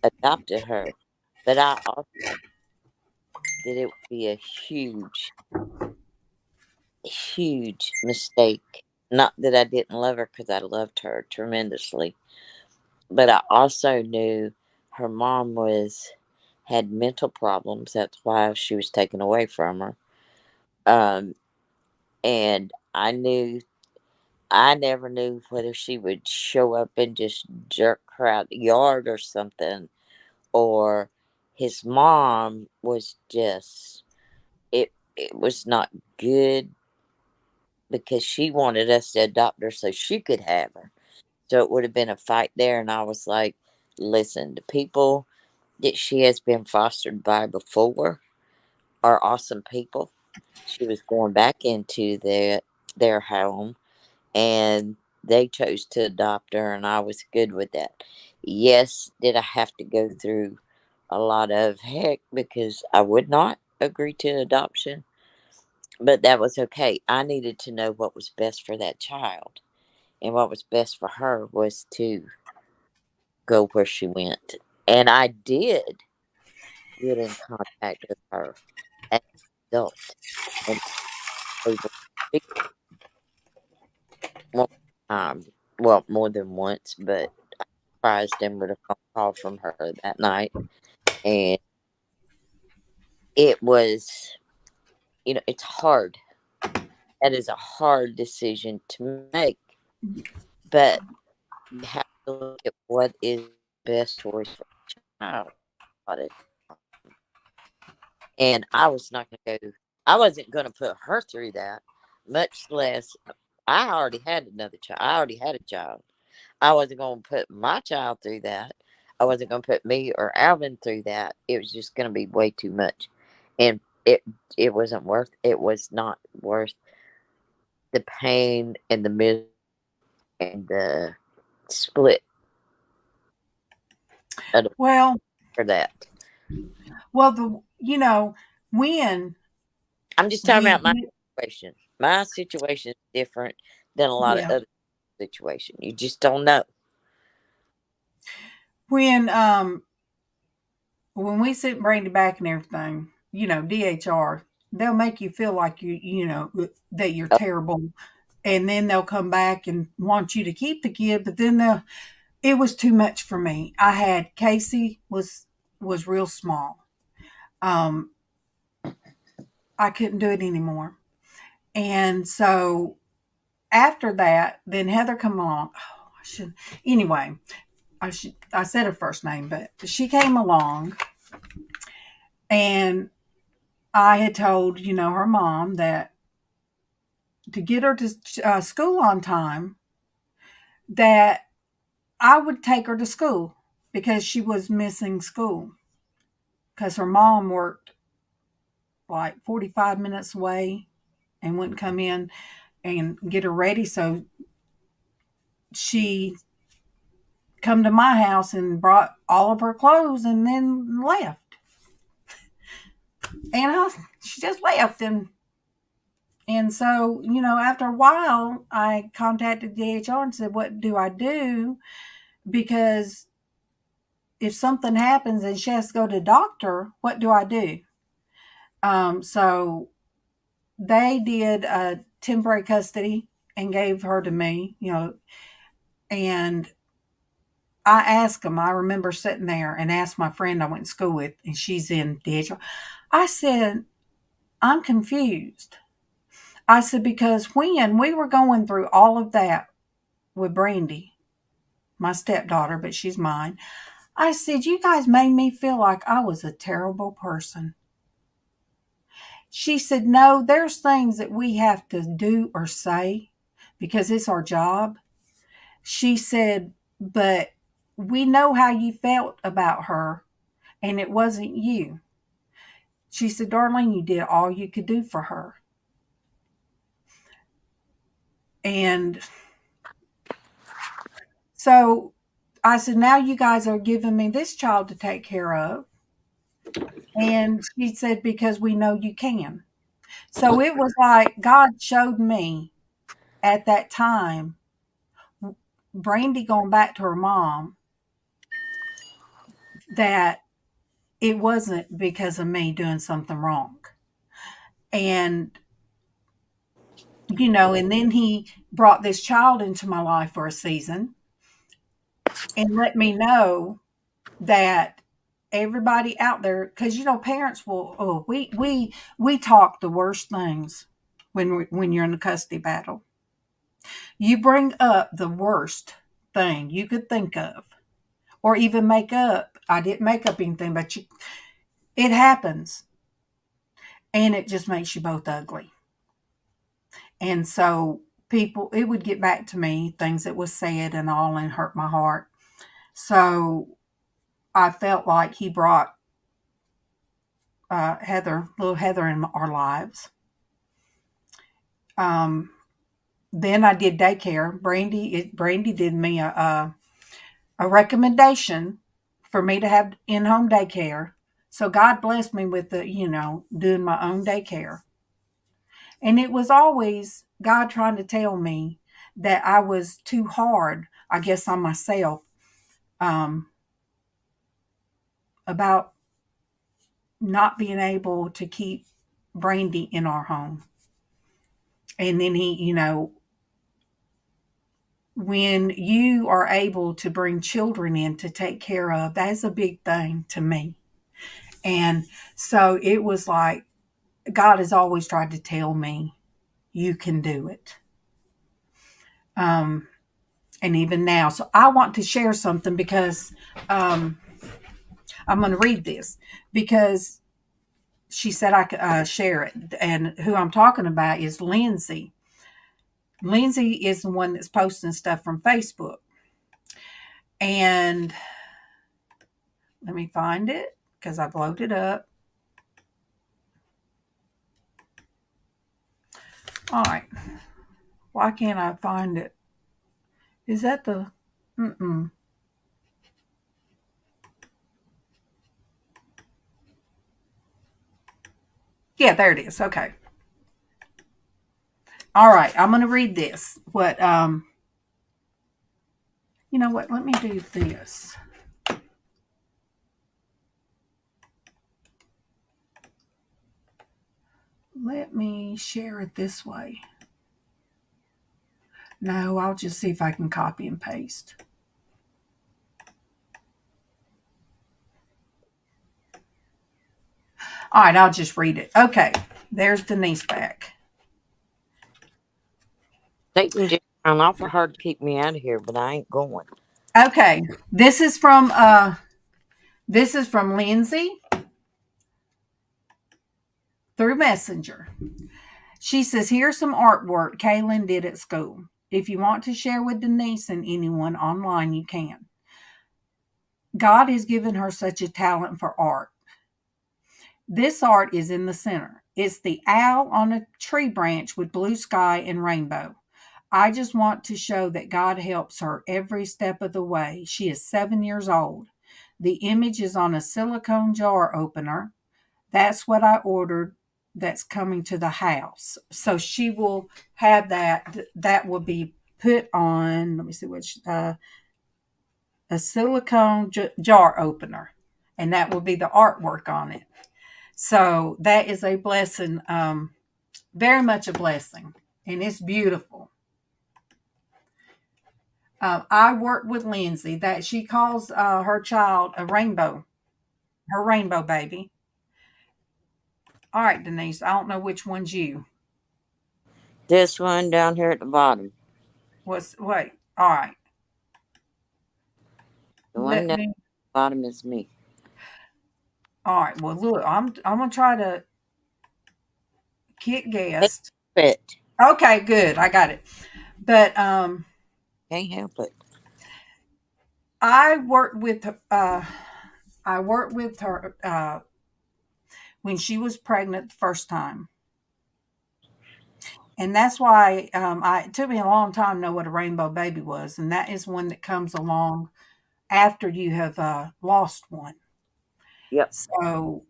adopted her. But I also that it would be a huge mistake. Not that I didn't love her, because I loved her tremendously, but I also knew her mom was had mental problems. That's why she was taken away from her. Um, and I knew. I never knew whether she would show up and just jerk her out the yard or something, or his mom was just it was not good because she wanted us to adopt her so she could have her. So it would have been a fight there, and I was like, listen, the people that she has been fostered by before are awesome people. She was going back into their home, and they chose to adopt her, and I was good with that. Yes, did I have to go through a lot of heck because I would not agree to adoption, but that was okay. I needed to know what was best for that child, and what was best for her was to go where she went. And I did get in contact with her as an adult and able to speak one time. Well, more than once, but surprised him with a phone call from her that night. And it was, it's hard. That is a hard decision to make. But you have to look at what is the best choice for a child. About it. And I wasn't going to put her through that, much less I already had another child. I already had a child. I wasn't going to put my child through that. I wasn't going to put me or Alvin through that. It was just going to be way too much. And it wasn't worth it was not worth the pain and the misery and the split of Well, for that. the when I'm just talking we about my situation. My situation is different than a lot of yeah other situations. You just don't know. when when we sit Brandy back and everything, DHR, they'll make you feel like that you're Oh, terrible, and then they'll come back and want you to keep the kid, but then it was too much for me. I had Casey was real small. Um, I couldn't do it anymore, and so after that, then Heather come along. Oh, I should anyway. I said her first name, but she came along, and I had told her mom that to get her to school on time, that I would take her to school because she was missing school because her mom worked like 45 minutes away and wouldn't come in and get her ready. So she come to my house and brought all of her clothes and then left. And she just left. And so, after a while, I contacted DHR and said, what do I do? Because if something happens and she has to go to the doctor, what do I do? So they did a temporary custody and gave her to me, and I asked them. I remember sitting there and asked my friend I went to school with, and she's in DHR. I said, I'm confused. I said, because when we were going through all of that with Brandy, my stepdaughter, but she's mine, I said, you guys made me feel like I was a terrible person. She said, no, there's things that we have to do or say because it's our job. She said, but we know how you felt about her, and it wasn't you. She said, Darlene, you did all you could do for her. And so I said, now you guys are giving me this child to take care of. And she said, because we know you can. So it was like God showed me at that time, Brandy going back to her mom, that it wasn't because of me doing something wrong. And, and then he brought this child into my life for a season and let me know that everybody out there, because parents will, oh, we talk the worst things when you're in a custody battle. You bring up the worst thing you could think of, or even make up. I didn't make up anything, but it happens, and it just makes you both ugly. And so people, it would get back to me, things that was said and all, and hurt my heart. So I felt like he brought little Heather, in our lives. Um, then I did daycare. Brandy did me a recommendation for me to have in-home daycare. So God blessed me with doing my own daycare. And it was always God trying to tell me that I was too hard, I guess, on myself, um, about not being able to keep Brandy in our home. And then when you are able to bring children in to take care of, that's a big thing to me. And so it was like God has always tried to tell me, you can do it. Um, and even now. So I want to share something because um, I'm going to read this because she said I could share it. And who I'm talking about is Lindsay. Lindsay is the one that's posting stuff from Facebook. And let me find it because I've loaded it up. All right. Why can't I find it? Is that the. Mm-mm. Yeah, there it is. Okay. All right. I'm going to read this. You know what? Let me do this. Let me share it this way. No, I'll just see if I can copy and paste. All right, I'll just read it. Okay, there's Denise back. Satan just trying awful hard to keep me out of here, but I ain't going. Okay, this is from Lindsay through Messenger. She says, "Here's some artwork Kaylin did at school. If you want to share with Denise and anyone online, you can. God has given her such a talent for art. This art is in the center. It's the owl on a tree branch with blue sky and rainbow. I just want to show that God helps her every step of the way. She is 7 years old. The image is on a silicone jar opener. That's what I ordered. That's coming to the house. So she will have that. That will be put on. Let me see which a silicone jar opener, and that will be the artwork on it. So that is a blessing, very much a blessing, and it's beautiful. I work with Lindsay that she calls her child a rainbow, her rainbow baby. All right, Denise, I don't know which one's you. This one down here at the bottom. Wait, all right. The one Let down at me, the bottom is me. all right. Well, look, I'm going to try to get Can't guessed. help it. Okay, good. I got it. But Can't help it. I worked with I worked with her when she was pregnant the first time. And that's why it took me a long time to know what a rainbow baby was. And that is one that comes along after you have lost one. Yep. So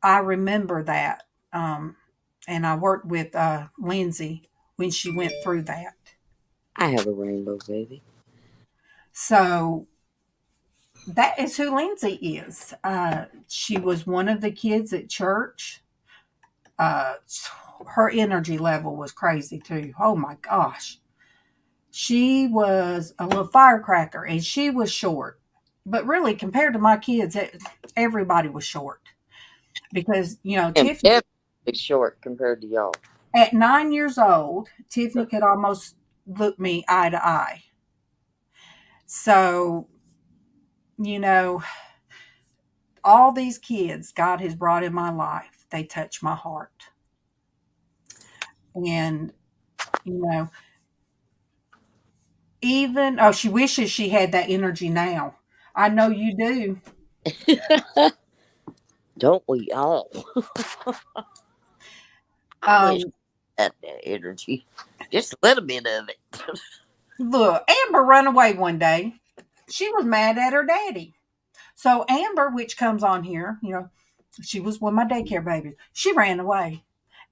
I remember that. Um, and I worked with Lindsay when she went through that. I have a rainbow baby. So that is who Lindsay is. She was one of the kids at church. Uh, her energy level was crazy too. Oh my gosh. She was a little firecracker and she was short. But really, compared to my kids, everybody was short. Because, I'm Tiffany, definitely short compared to y'all. at 9 years old, Tiffany could almost look me eye to eye. So, you know, all these kids God has brought in my life, they touch my heart. And, you know, even, oh, she wishes she had that energy now. I know you do. Don't we all? I wish Um, I had that energy. Just a little bit of it. Look, Amber run away one day. She was mad at her daddy. So Amber, which comes on here, she was one of my daycare babies. She ran away.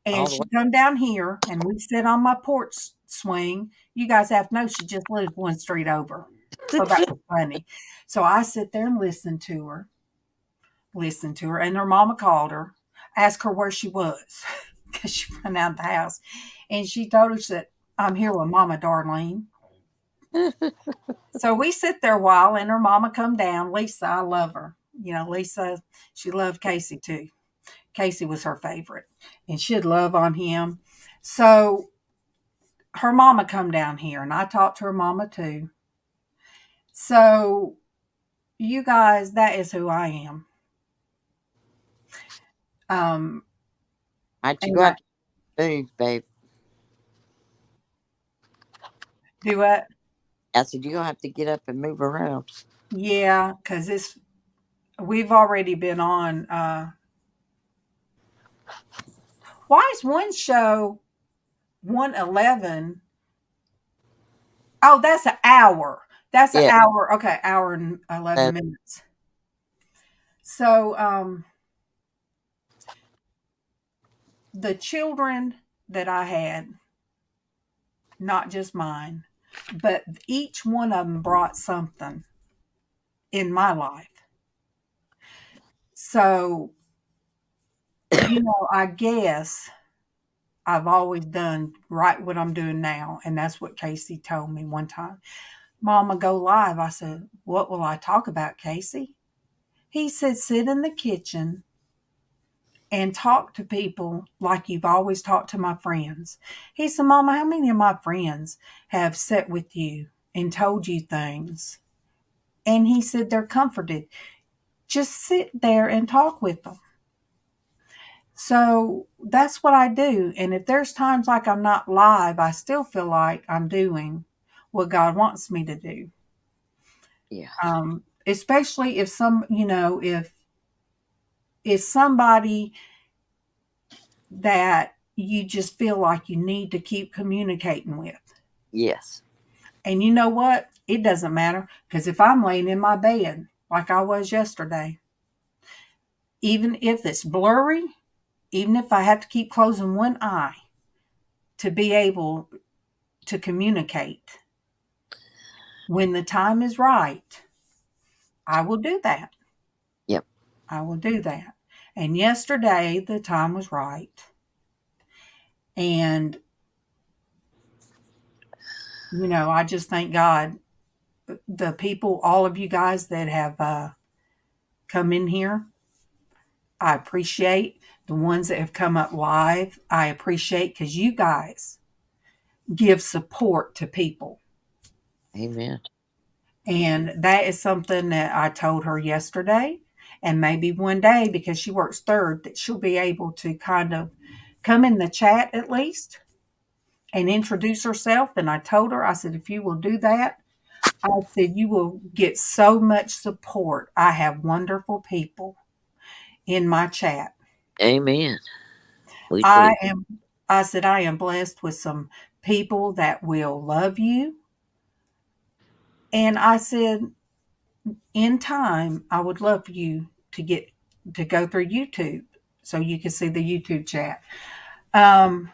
And All the way. she come down here and we sit on my porch swing. You guys have to know she just lives one street over. So that was funny. So I sit there and listen to her, and her mama called her, asked her where she was because she ran out of the house. And she told her, she said, I'm here with Mama Darlene. So we sit there a while, and her mama come down. Lisa, I love her. Lisa, she loved Casey too. Casey was her favorite, and she'd love on him. So her mama come down here, and I talked to her mama too. So you guys, that is who I am. Um, How'd you and go I out to move, babe? do what? I said, you're going to have to get up and move around. Yeah, because we've already been on. Why is one show 111? Oh, that's an hour. That's an Yeah. hour. Okay, hour and Uh, 11 minutes. So, the children that I had, not just mine, but each one of them brought something in my life. So, I guess I've always done right what I'm doing now. And that's what Casey told me one time. Mama, go live. I said, what will I talk about, Casey? He said, sit in the kitchen and talk to people like you've always talked to my friends. He said, Mama, how many of my friends have sat with you and told you things? And he said, they're comforted. Just sit there and talk with them. So that's what I do. And if there's times like I'm not live, I still feel like I'm doing what God wants me to do. yeah. Especially if if somebody that you just feel like you need to keep communicating with. Yes. And you know what? It doesn't matter because if I'm laying in my bed like I was yesterday, even if it's blurry, even if I have to keep closing one eye to be able to communicate, when the time is right, I will do that. Yep. I will do that. And yesterday, the time was right. And, I just thank God. The people, all of you guys that have come in here, I appreciate. The ones that have come up live, I appreciate because you guys give support to people. Amen. And that is something that I told her yesterday. And maybe one day, because she works third, that she'll be able to kind of come in the chat at least and introduce herself. And I told her, I said, if you will do that, I said, you will get so much support. I have wonderful people in my chat. Amen. We do. I am, I said, I am blessed with some people that will love you. And I said, in time, I would love for you to go through YouTube so you can see the YouTube chat. Um,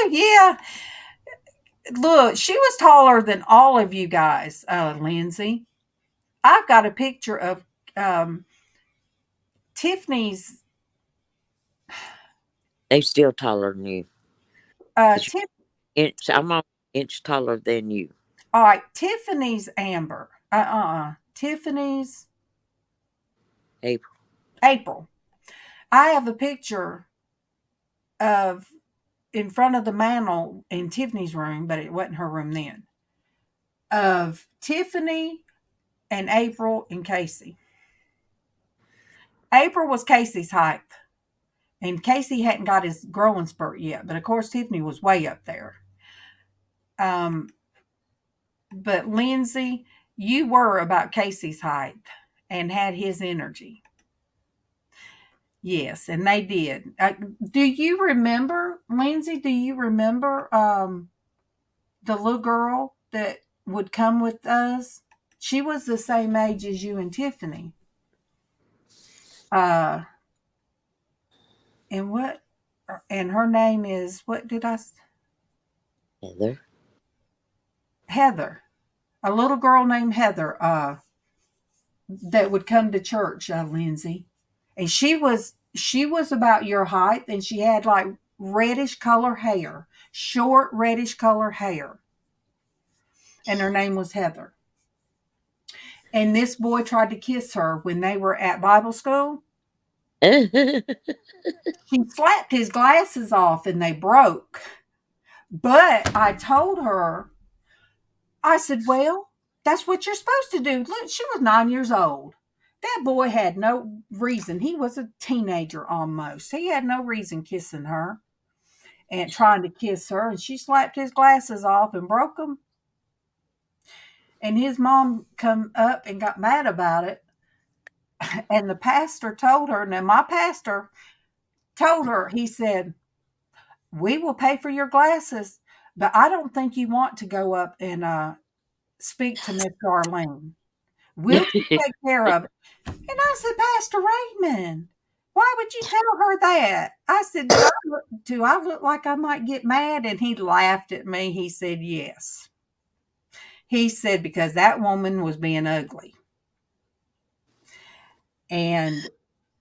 yeah. Look, she was taller than all of you guys, Lindsay. I've got a picture of um, Tiffany's. They still taller than you. Cause Tiff. I'm an inch taller than you. All right, Tiffany's Amber. Tiffany's April. April. I have a picture of in front of the mantle in Tiffany's room, but it wasn't her room then, of Tiffany and April and Casey. April was Casey's height, and Casey hadn't got his growing spurt yet, but of course Tiffany was way up there. Um, but Lindsay, you were about Casey's height and had his energy. Yes, and they did. Do you remember, Lindsay? Do you remember the little girl that would come with us? She was the same age as you and Tiffany. Uh, and what? And her name is what did I? Heather. Heather. A little girl named Heather. That would come to church, Lindsay, and she was about your height, and she had like reddish color hair, short reddish color hair, and her name was Heather. And this boy tried to kiss her when they were at Bible school. He slapped his glasses off, and they broke. But I told her, I said, well, that's what you're supposed to do. Look, she was 9 years old. That boy had no reason. He was a teenager almost. He had no reason kissing her and trying to kiss her. And she slapped his glasses off and broke them. And his mom come up and got mad about it. And the pastor told her, now my pastor told her, he said, we will pay for your glasses, but I don't think you want to go up and speak to Miss Darlene. We'll take care of it. And I said, Pastor Raymond, why would you tell her that? I said, do I look like I might get mad? And he laughed at me. He said, yes. He said, because that woman was being ugly. And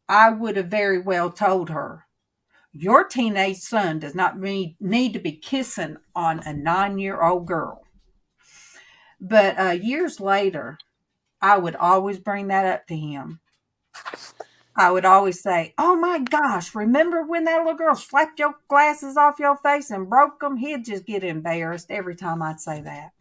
I would have very well told her, your teenage son does not need to be kissing on a 9-year-old girl. But years later, I would always bring that up to him. I would always say, oh my gosh, remember when that little girl slapped your glasses off your face and broke them? He'd just get embarrassed every time I'd say that.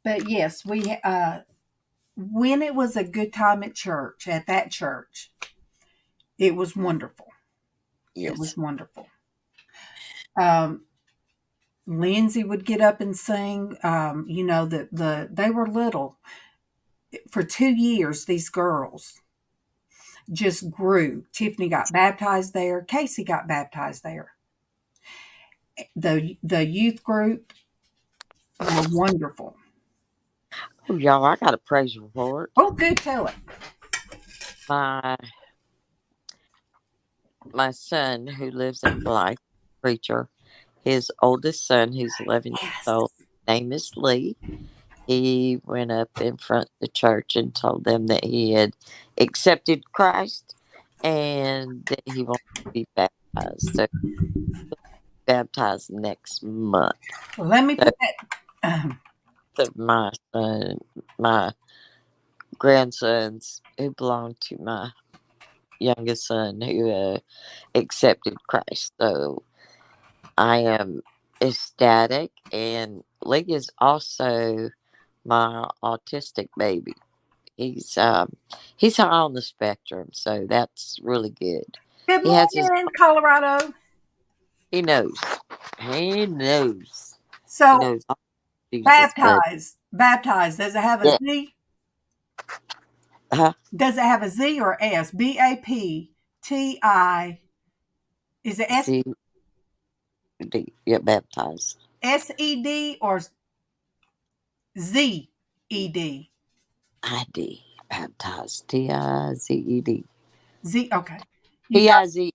But yes, when it was a good time at church, at that church, it was wonderful. Yes. It was wonderful. Lindsay would get up and sing. They were little. For 2 years, these girls just grew. Tiffany got baptized there. Casey got baptized there. The youth group were wonderful. Oh, y'all, I got a praise report. Oh, good, tell it. My son, who lives in Blythe, preacher, his oldest son, who's 11 years old, name is Lee. He went up in front of the church and told them that he had accepted Christ and that he wanted to be baptized. So he'll be baptized next month. Let me put that. My grandsons who belong to my youngest son who accepted Christ. So I am ecstatic, and Lee is also my autistic baby. He's high on the spectrum, so that's really good. Good morning, Colorado. He knows. He knows. So, he knows baptized. Does it have a Z? Huh? Does it have a Z or S? BAPTI. Is it S? D. Yeah, baptized. SED or ZED? ID. Baptized. TIZED. Z. Okay. TIZED.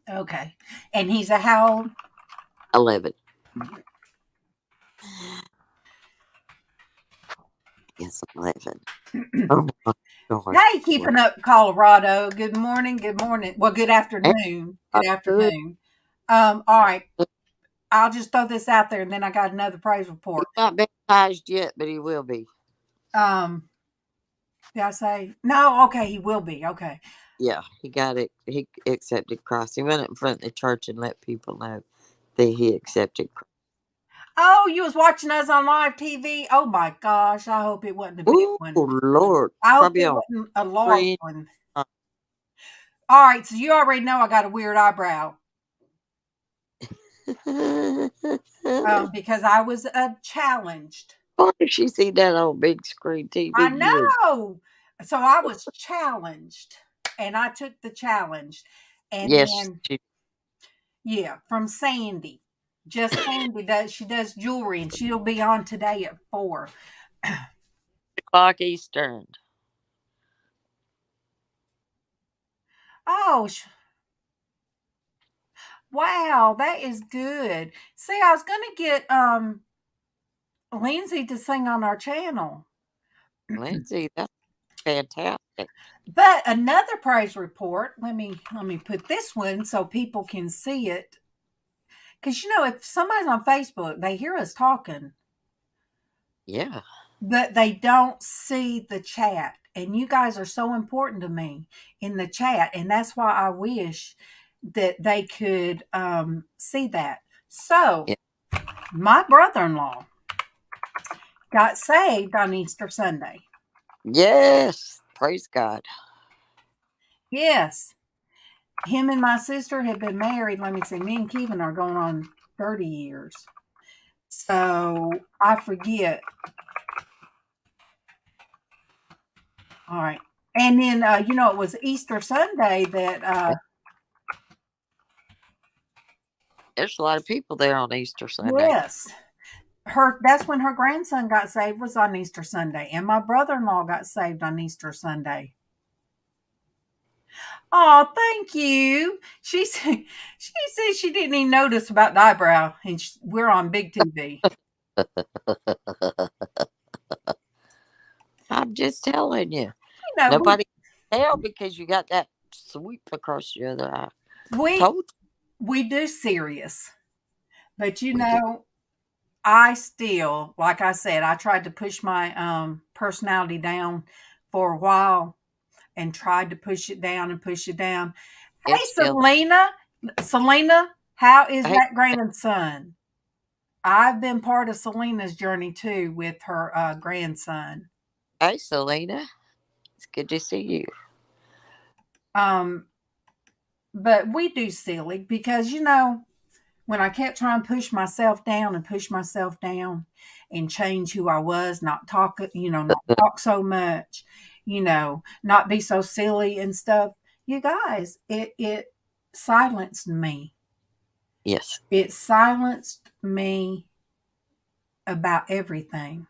Okay. And he's a how old? 11. Yes, 11. Oh my God. Hey, keeping up, Colorado. Good morning. Good morning. Well, good afternoon. Good afternoon. All right. I'll just throw this out there, and then I got another praise report. He's not baptized yet, but he will be. Did I say no? Okay, he will be. Okay. Yeah, he got it. He accepted Christ. He went up in front of the church and let people know that he accepted Christ. Oh, you was watching us on live TV? Oh my gosh, I hope it wasn't a big Oh one. Lord, I hope probably it on wasn't a large three. one. All right, so you already know I got a weird eyebrow because I was challenged. Why did she see that on big screen I TV? You know. So I was challenged, and I took the challenge. And yes, then, she yeah, from Sandy. Just Sandy does. She does jewelry, and she'll be on today at 4. o'clock Eastern. Oh, wow, that is good. See, I was gonna get Lindsay to sing on our channel. Lindsay, that's fantastic. But another praise report. Let me put this one so people can see it. Because if somebody's on Facebook, they hear us talking, Yeah, but they don't see the chat. And you guys are so important to me in the chat, and that's why I wish that they could see that. So yeah. my brother-in-law got saved on Easter Sunday. Yes, praise God. Yes, him and my sister have been married. Let me see, me and Kevin are going on 30 years. So I forget. All right. And then, it was Easter Sunday that, There's a lot of people there on Easter Sunday. yes, that's when her grandson got saved was on Easter Sunday. And my brother-in-law got saved on Easter Sunday. Oh, thank you. She said she didn't even notice about the eyebrow, and we're on big TV. I'm just telling you. You know, Nobody can tell because you got that sweep across your other eye. we Told we do serious, but you we do. I still, like I said, I tried to push my personality down for a while and tried to push it down and push it down. Hey, It's still Selena, how is hey, that grandson? I've been part of Selena's journey too with her grandson. hey Selena. It's good to see you. Um, but we do silly because when I kept trying to push myself down and push myself down and change who I was, not talk so much, not be so silly and stuff. You guys, it silenced me. Yes. It silenced me about everything.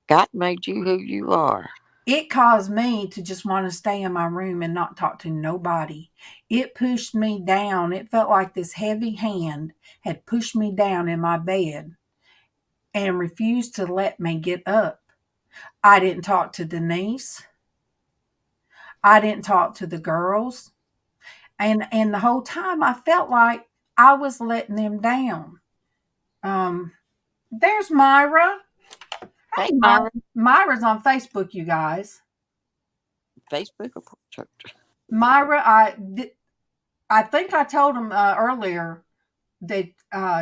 God made you who you are. It caused me to just want to stay in my room and not talk to nobody. It pushed me down. It felt like this heavy hand had pushed me down in my bed and refused to let me get up. I didn't talk to Denise. I didn't talk to the girls. And the whole time I felt like I was letting them down. Um, there's Myra. Hey, Hey Myra. Myra. Myra's on Facebook, you guys. Facebook or church. Myra, I think I told him earlier that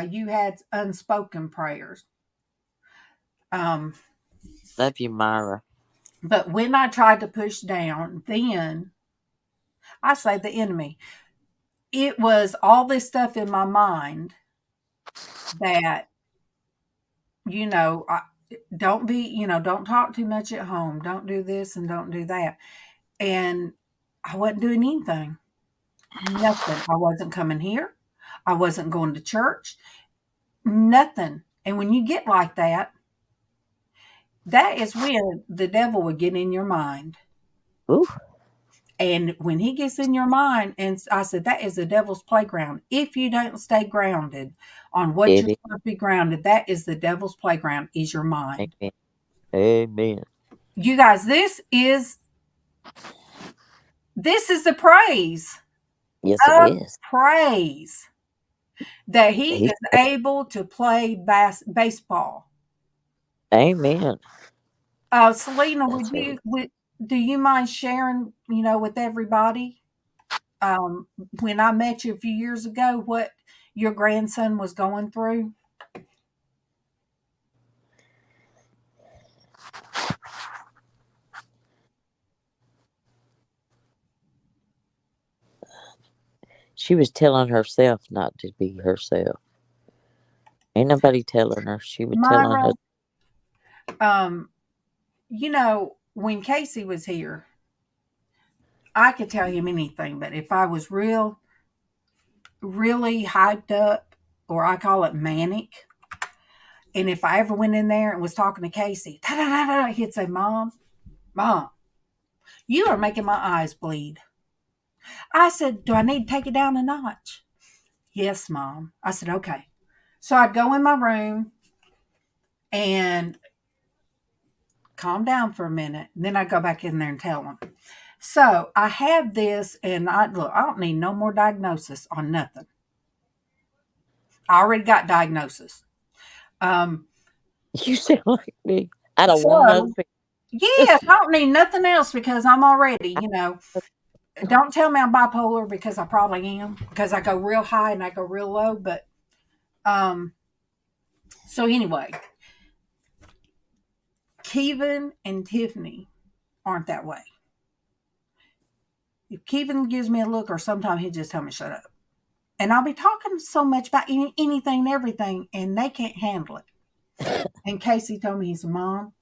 you had unspoken prayers. Um, Love you, Myra. but when I tried to push down, then I say the enemy, it was all this stuff in my mind that, I, don't talk too much at home. Don't do this and don't do that. And I wasn't doing anything, nothing. I wasn't coming here. I wasn't going to church, nothing. And when you get like that, that is when the devil will get in your mind. Ooh, And when he gets in your mind, and I said, that is the devil's playground. If you don't stay grounded on what you're it is. supposed to be grounded, that is the devil's playground, is your mind. Amen. Amen. You guys, this is the praise Yes, it of is. praise that he He's is able to play baseball. Amen. Selena, That's right. do you mind sharing, with everybody? um, when I met you a few years ago, what your grandson was going through? She was telling herself not to be herself. Ain't nobody telling her. She was telling her. Myra, um, when Casey was here, I could tell him anything, but if I was really hyped up, or I call it manic, and if I ever went in there and was talking to Casey, he'd say, Mom, you are making my eyes bleed. I said, do I need to take it down a notch? Yes, Mom. I said, okay. So I'd go in my room and calm down for a minute. And then I'd go back in there and tell him. So I have this, and I don't need no more diagnosis on nothing. I already got diagnosis. Um, You sound like me. I don't want another so pic- yeah, I don't need nothing else because I'm already, don't tell me I'm bipolar because I probably am because I go real high and I go real low. But um, so anyway, Kevin and Tiffany aren't that way. If Kevin gives me a look, or sometimes he'll just tell me shut up, and I'll be talking so much about anything and everything, and they can't handle it. And Casey told me, he said, Mom,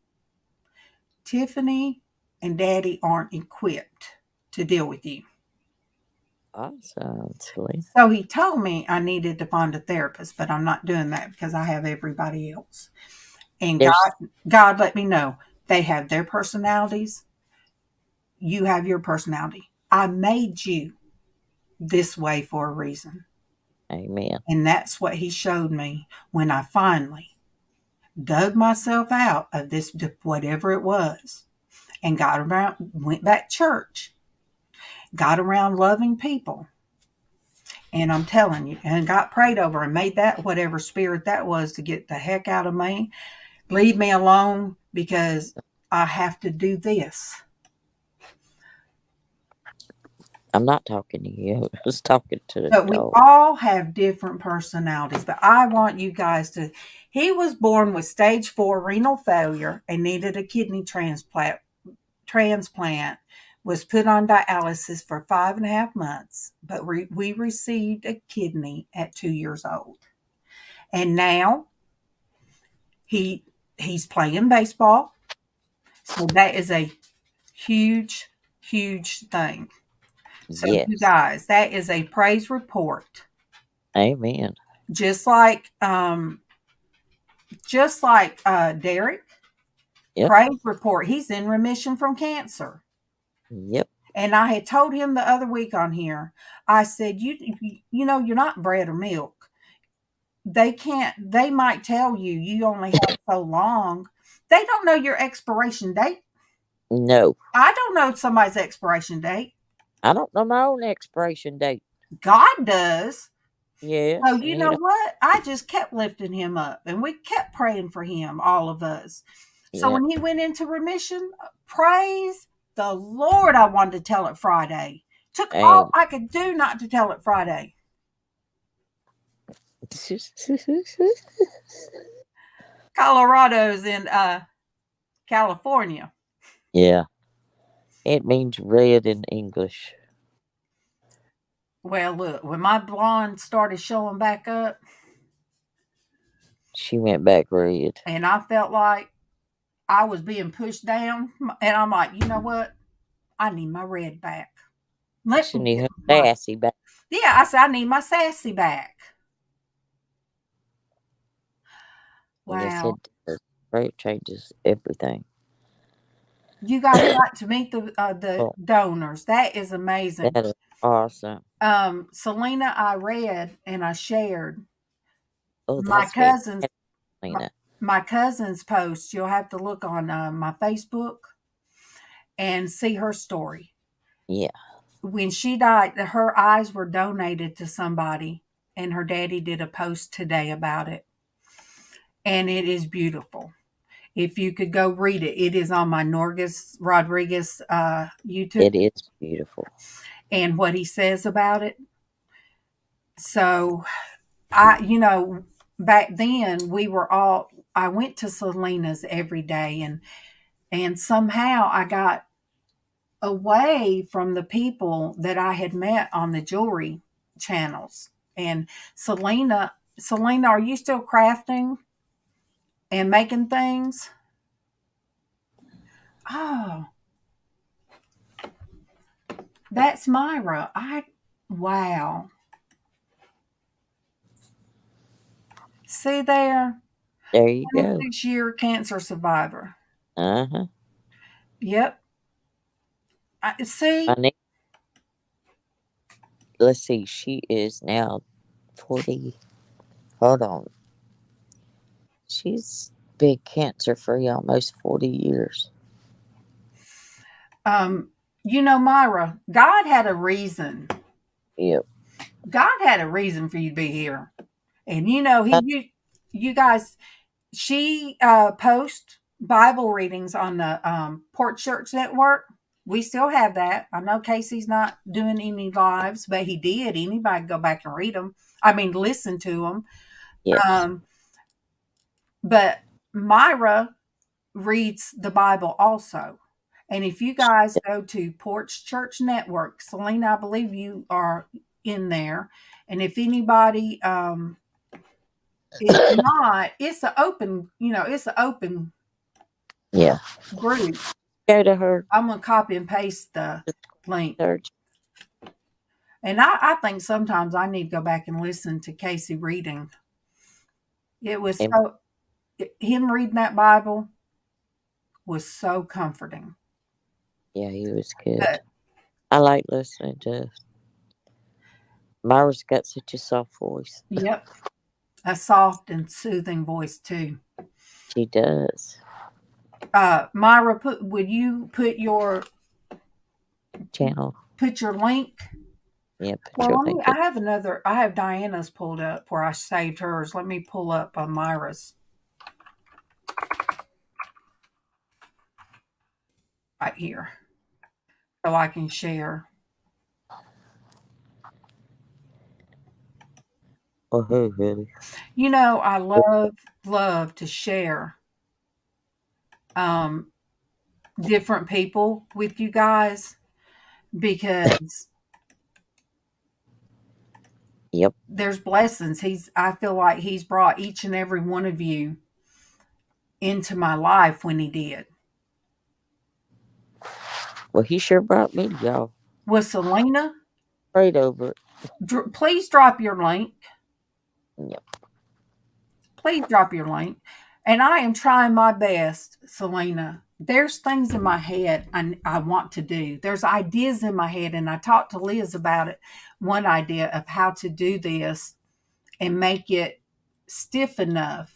Tiffany and Daddy aren't equipped to deal with you. Awesome, silly. So he told me I needed to find a therapist, but I'm not doing that because I have everybody else. And There's, God let me know they have their personalities. You have your personality. I made you this way for a reason. amen. And that's what he showed me when I finally dug myself out of this, whatever it was, and got around, went back to church, got around loving people. And I'm telling you, and got prayed over and made that whatever spirit that was to get the heck out of me. Leave me alone because I have to do this. I'm not talking to you. I was talking to the But we dog. all have different personalities. But I want you guys to. He was born with stage 4 renal failure and needed a kidney transplant. Was put on dialysis for 5.5 months, but we received a kidney at 2 years old. And now he's playing baseball. So that is a huge, huge thing. So you Yes. guys, that is a praise report. Amen. Just like Derek, Yep. praise report. He's in remission from cancer. Yep. And I had told him the other week on here, I said, you're not bread or milk. They might tell you only have so long. They don't know your expiration date. No. I don't know somebody's expiration date. I don't know my own expiration date. God does. So Yes. you And you know know, what? I just kept lifting him up and we kept praying for him, all of us. So yeah. when he went into remission, praise the Lord, I wanted to tell it Friday. Took all Amen. I could do not to tell it Friday. Colorado's in California. Yeah. It means red in English. Well, look, when my blonde started showing back up She went back red. and I felt like I was being pushed down, and I'm like, you know what? I need my red back. Let She me need get her my sassy back. Yeah, I said I need my sassy back. Yes, Wow. it does. It changes everything. You guys got to meet the Oh, donors. That is amazing. that is awesome. Selena, I read and I shared Oh, my that's very cousin's nice, my, Lena. my cousin's post. You'll have to look on my Facebook and see her story. Yeah, When she died, her eyes were donated to somebody, and her daddy did a post today about it, and it is beautiful. If you could go read it, it is on my Norgus Rodriguez YouTube. it is beautiful. and what he says about it. So I back then we were all, I went to Selena's every day, and somehow I got away from the people that I had met on the jewelry channels. And Selena, are you still crafting and making things? Oh, that's Myra. Wow. See there? There you go. 26-year cancer survivor. Uh-huh. Yep. See? My niece, let's see, she is now 40. Hold on. She's been cancer free almost 40 years. Um, Myra, God had a reason. Yep. God had a reason for you to be here. And you guys, she posts Bible readings on the Port Church Network. We still have that. I know Casey's not doing any lives, but he did. Anybody go back and read them. I mean, listen to them. Yes. Um, but Myra reads the Bible also. And if you guys go to Porch Church Network, Selena, I believe you are in there. And if anybody is not, it's an open Yeah. group. Go to her I'm gonna copy and paste the link. church. And I think sometimes I need to go back and listen to Casey reading. It was And so him reading that Bible was so comforting. yeah, he was good. But I like listening to Myra's got such a soft voice. yep, a soft and soothing voice too. She does. Myra, would you Channel. put your link? Yeah, put Well, your let me. link in. I have Diana's pulled up where I saved hers. Let me pull up Myra's right here so I can share. Oh, hey, really? I love to share um, different people with you guys because Yep. there's blessings. I feel like he's brought each and every one of you into my life when he did. Well, he sure brought me to y'all. With Selena, Prayed over it. please drop your link. Yep. Please drop your link. And I am trying my best, Selena. There's things in my head I want to do. There's ideas in my head, and I talked to Liz about it. One idea of how to do this and make it stiff enough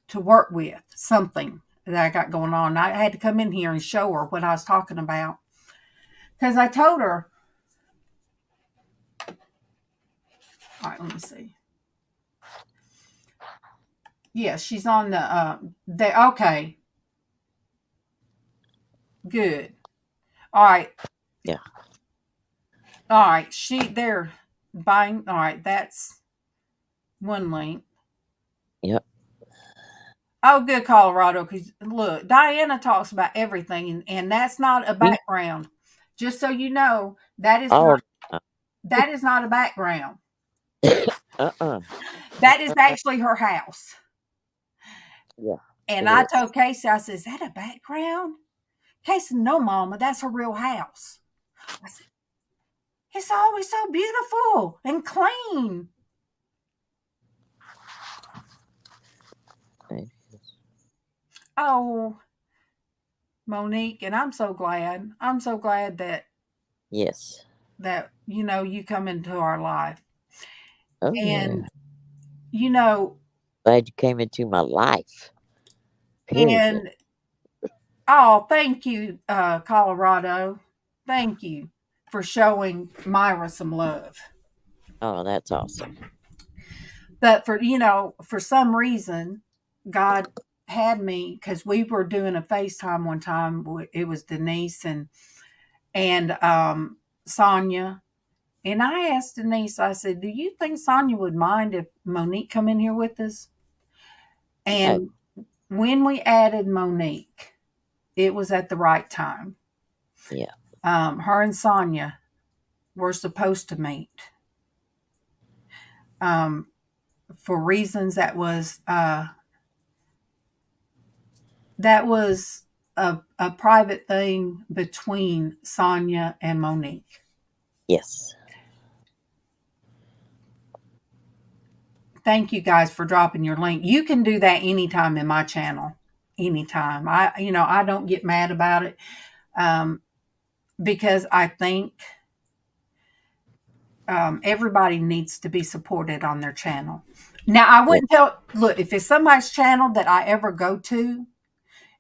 to work with something that I got going on. I had to come in here and show her what I was talking about because I told her. All right, let me see. Yeah, she's on the okay. Good. All right. Yeah. All right. They're buying. All right. That's one link. Yep. Oh, good, Colorado. Because look, Diana talks about everything, and that's not a Me background. Just so you know, that is all not the that is not a background. time. Uh-uh. That is actually her house. Yeah, And it I is. told Casey, I said, "Is that a background?" Casey, no, Mama, that's her real house. I said, it's always so beautiful and clean. It is. Oh, Monique, and I'm so glad. I'm so glad Yes. that you come into our life. Oh, And yeah. you know, Glad you came into my life. Period. and oh, thank you, Colorado. Thank you for showing Myra some love. Oh, that's awesome. But for some reason, God had me because we were doing a FaceTime one time. It was Denise and Sonia, and I asked Denise, I said, "Do you think Sonia would mind if Monique come in here with us?" No. And when we added Monique, it was at the right time. Yeah. Her and Sonia were supposed to meet um, for reasons that was a private thing between Sonia and Monique. Yes. Thank you guys for dropping your link. You can do that anytime in my channel. Anytime. I don't get mad about it um, because I think everybody needs to be supported on their channel. Now, I Yeah. wouldn't look, if it's somebody's channel that I ever go to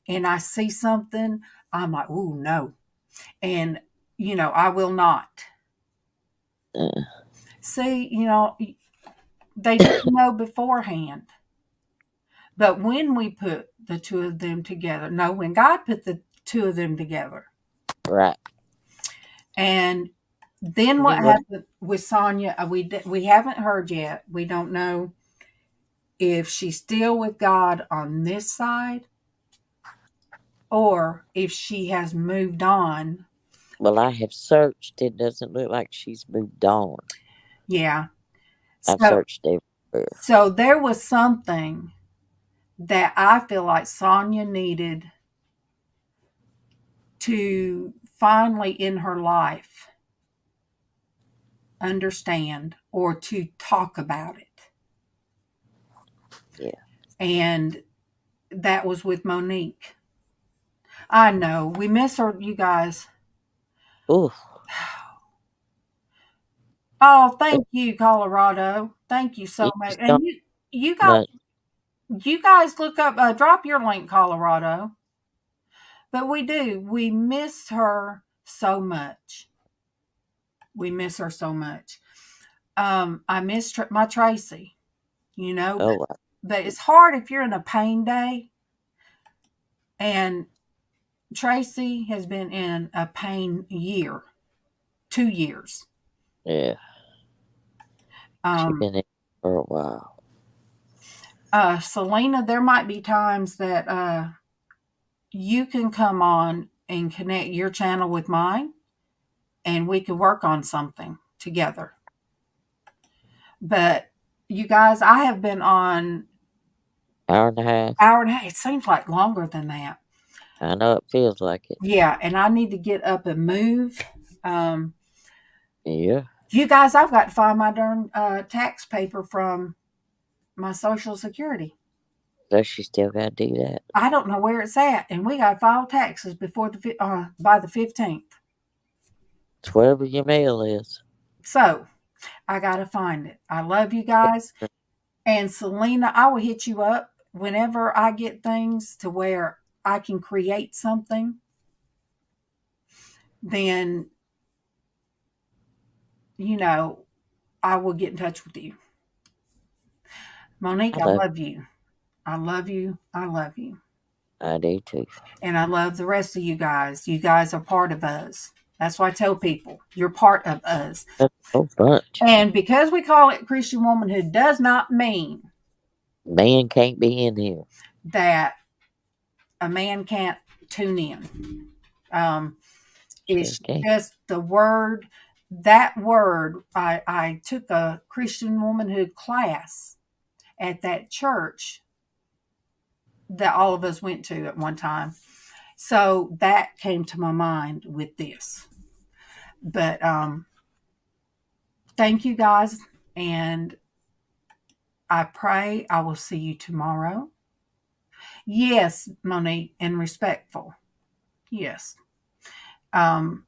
and I see something, I'm like, "Ooh, no." And, I will not. Uh, See, they didn't know beforehand. But when we put the two of them together, no, when God put the two of them together, right. and then And what it was. happened with Sonia, we haven't heard yet. We don't know if she's still with God on this side or if she has moved on. Well, I have searched. It doesn't look like she's moved on. Yeah. I've So searched everywhere. so there was something that I feel like Sonia needed to finally in her life understand or to talk about it. Yeah. And that was with Monique. I know we miss her, you guys. Ooh. Oh, thank you, Colorado. Thank you so You much. just And don't you got much. you guys look up, drop your link, Colorado. But we do. We miss her so much. We miss her so much. I miss my Tracy. Oh, But it's hard if you're in a pain day. And Tracy has been in a pain year, 2 years. yeah. She Um, been in for a while. Selena, there might be times that you can come on and connect your channel with mine, and we could work on something together. But you guys, I have been on Hour and a half. hour and a half. It seems like longer than that. I know it feels like it. Yeah, and I need to get up and move. Um, Yeah. you guys, I've got to find my darn tax paper from my Social Security. So she still got to do that. I don't know where it's at, and we got to file taxes before by the 15th. It's wherever your mail is. So I got to find it. I love you guys. And Selena, I will hit you up whenever I get things to where I can create something. Then, you know, I will get in touch with you. Monique, I I love. love you. I love you. I love you. I do too. And I love the rest of you guys. You guys are part of us. That's why I tell people you're part of us. That's a whole bunch. And because we call it Christian womanhood, does not mean Man can't be in here. that a man can't tune in. Um, Sure it's can. just the word. That word, I took a Christian womanhood class at that church that all of us went to at one time. So that came to my mind with this. But thank you guys. And I pray I will see you tomorrow. Yes, Monique, and respectful. Yes. Um,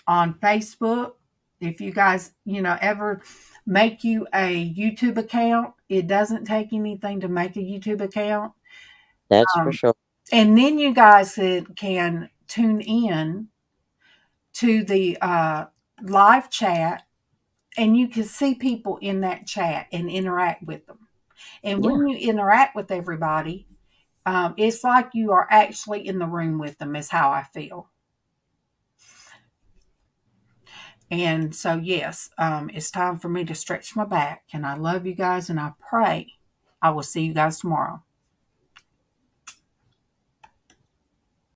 on Facebook, if you guys, ever make you a YouTube account, it doesn't take anything to make a YouTube account. That's for Um, sure. and then you guys can tune in to the live chat and you can see people in that chat and interact with them. And Yeah. when you interact with everybody, it's like you are actually in the room with them, is how I feel. And so, yes, it's time for me to stretch my back. And I love you guys, and I pray I will see you guys tomorrow.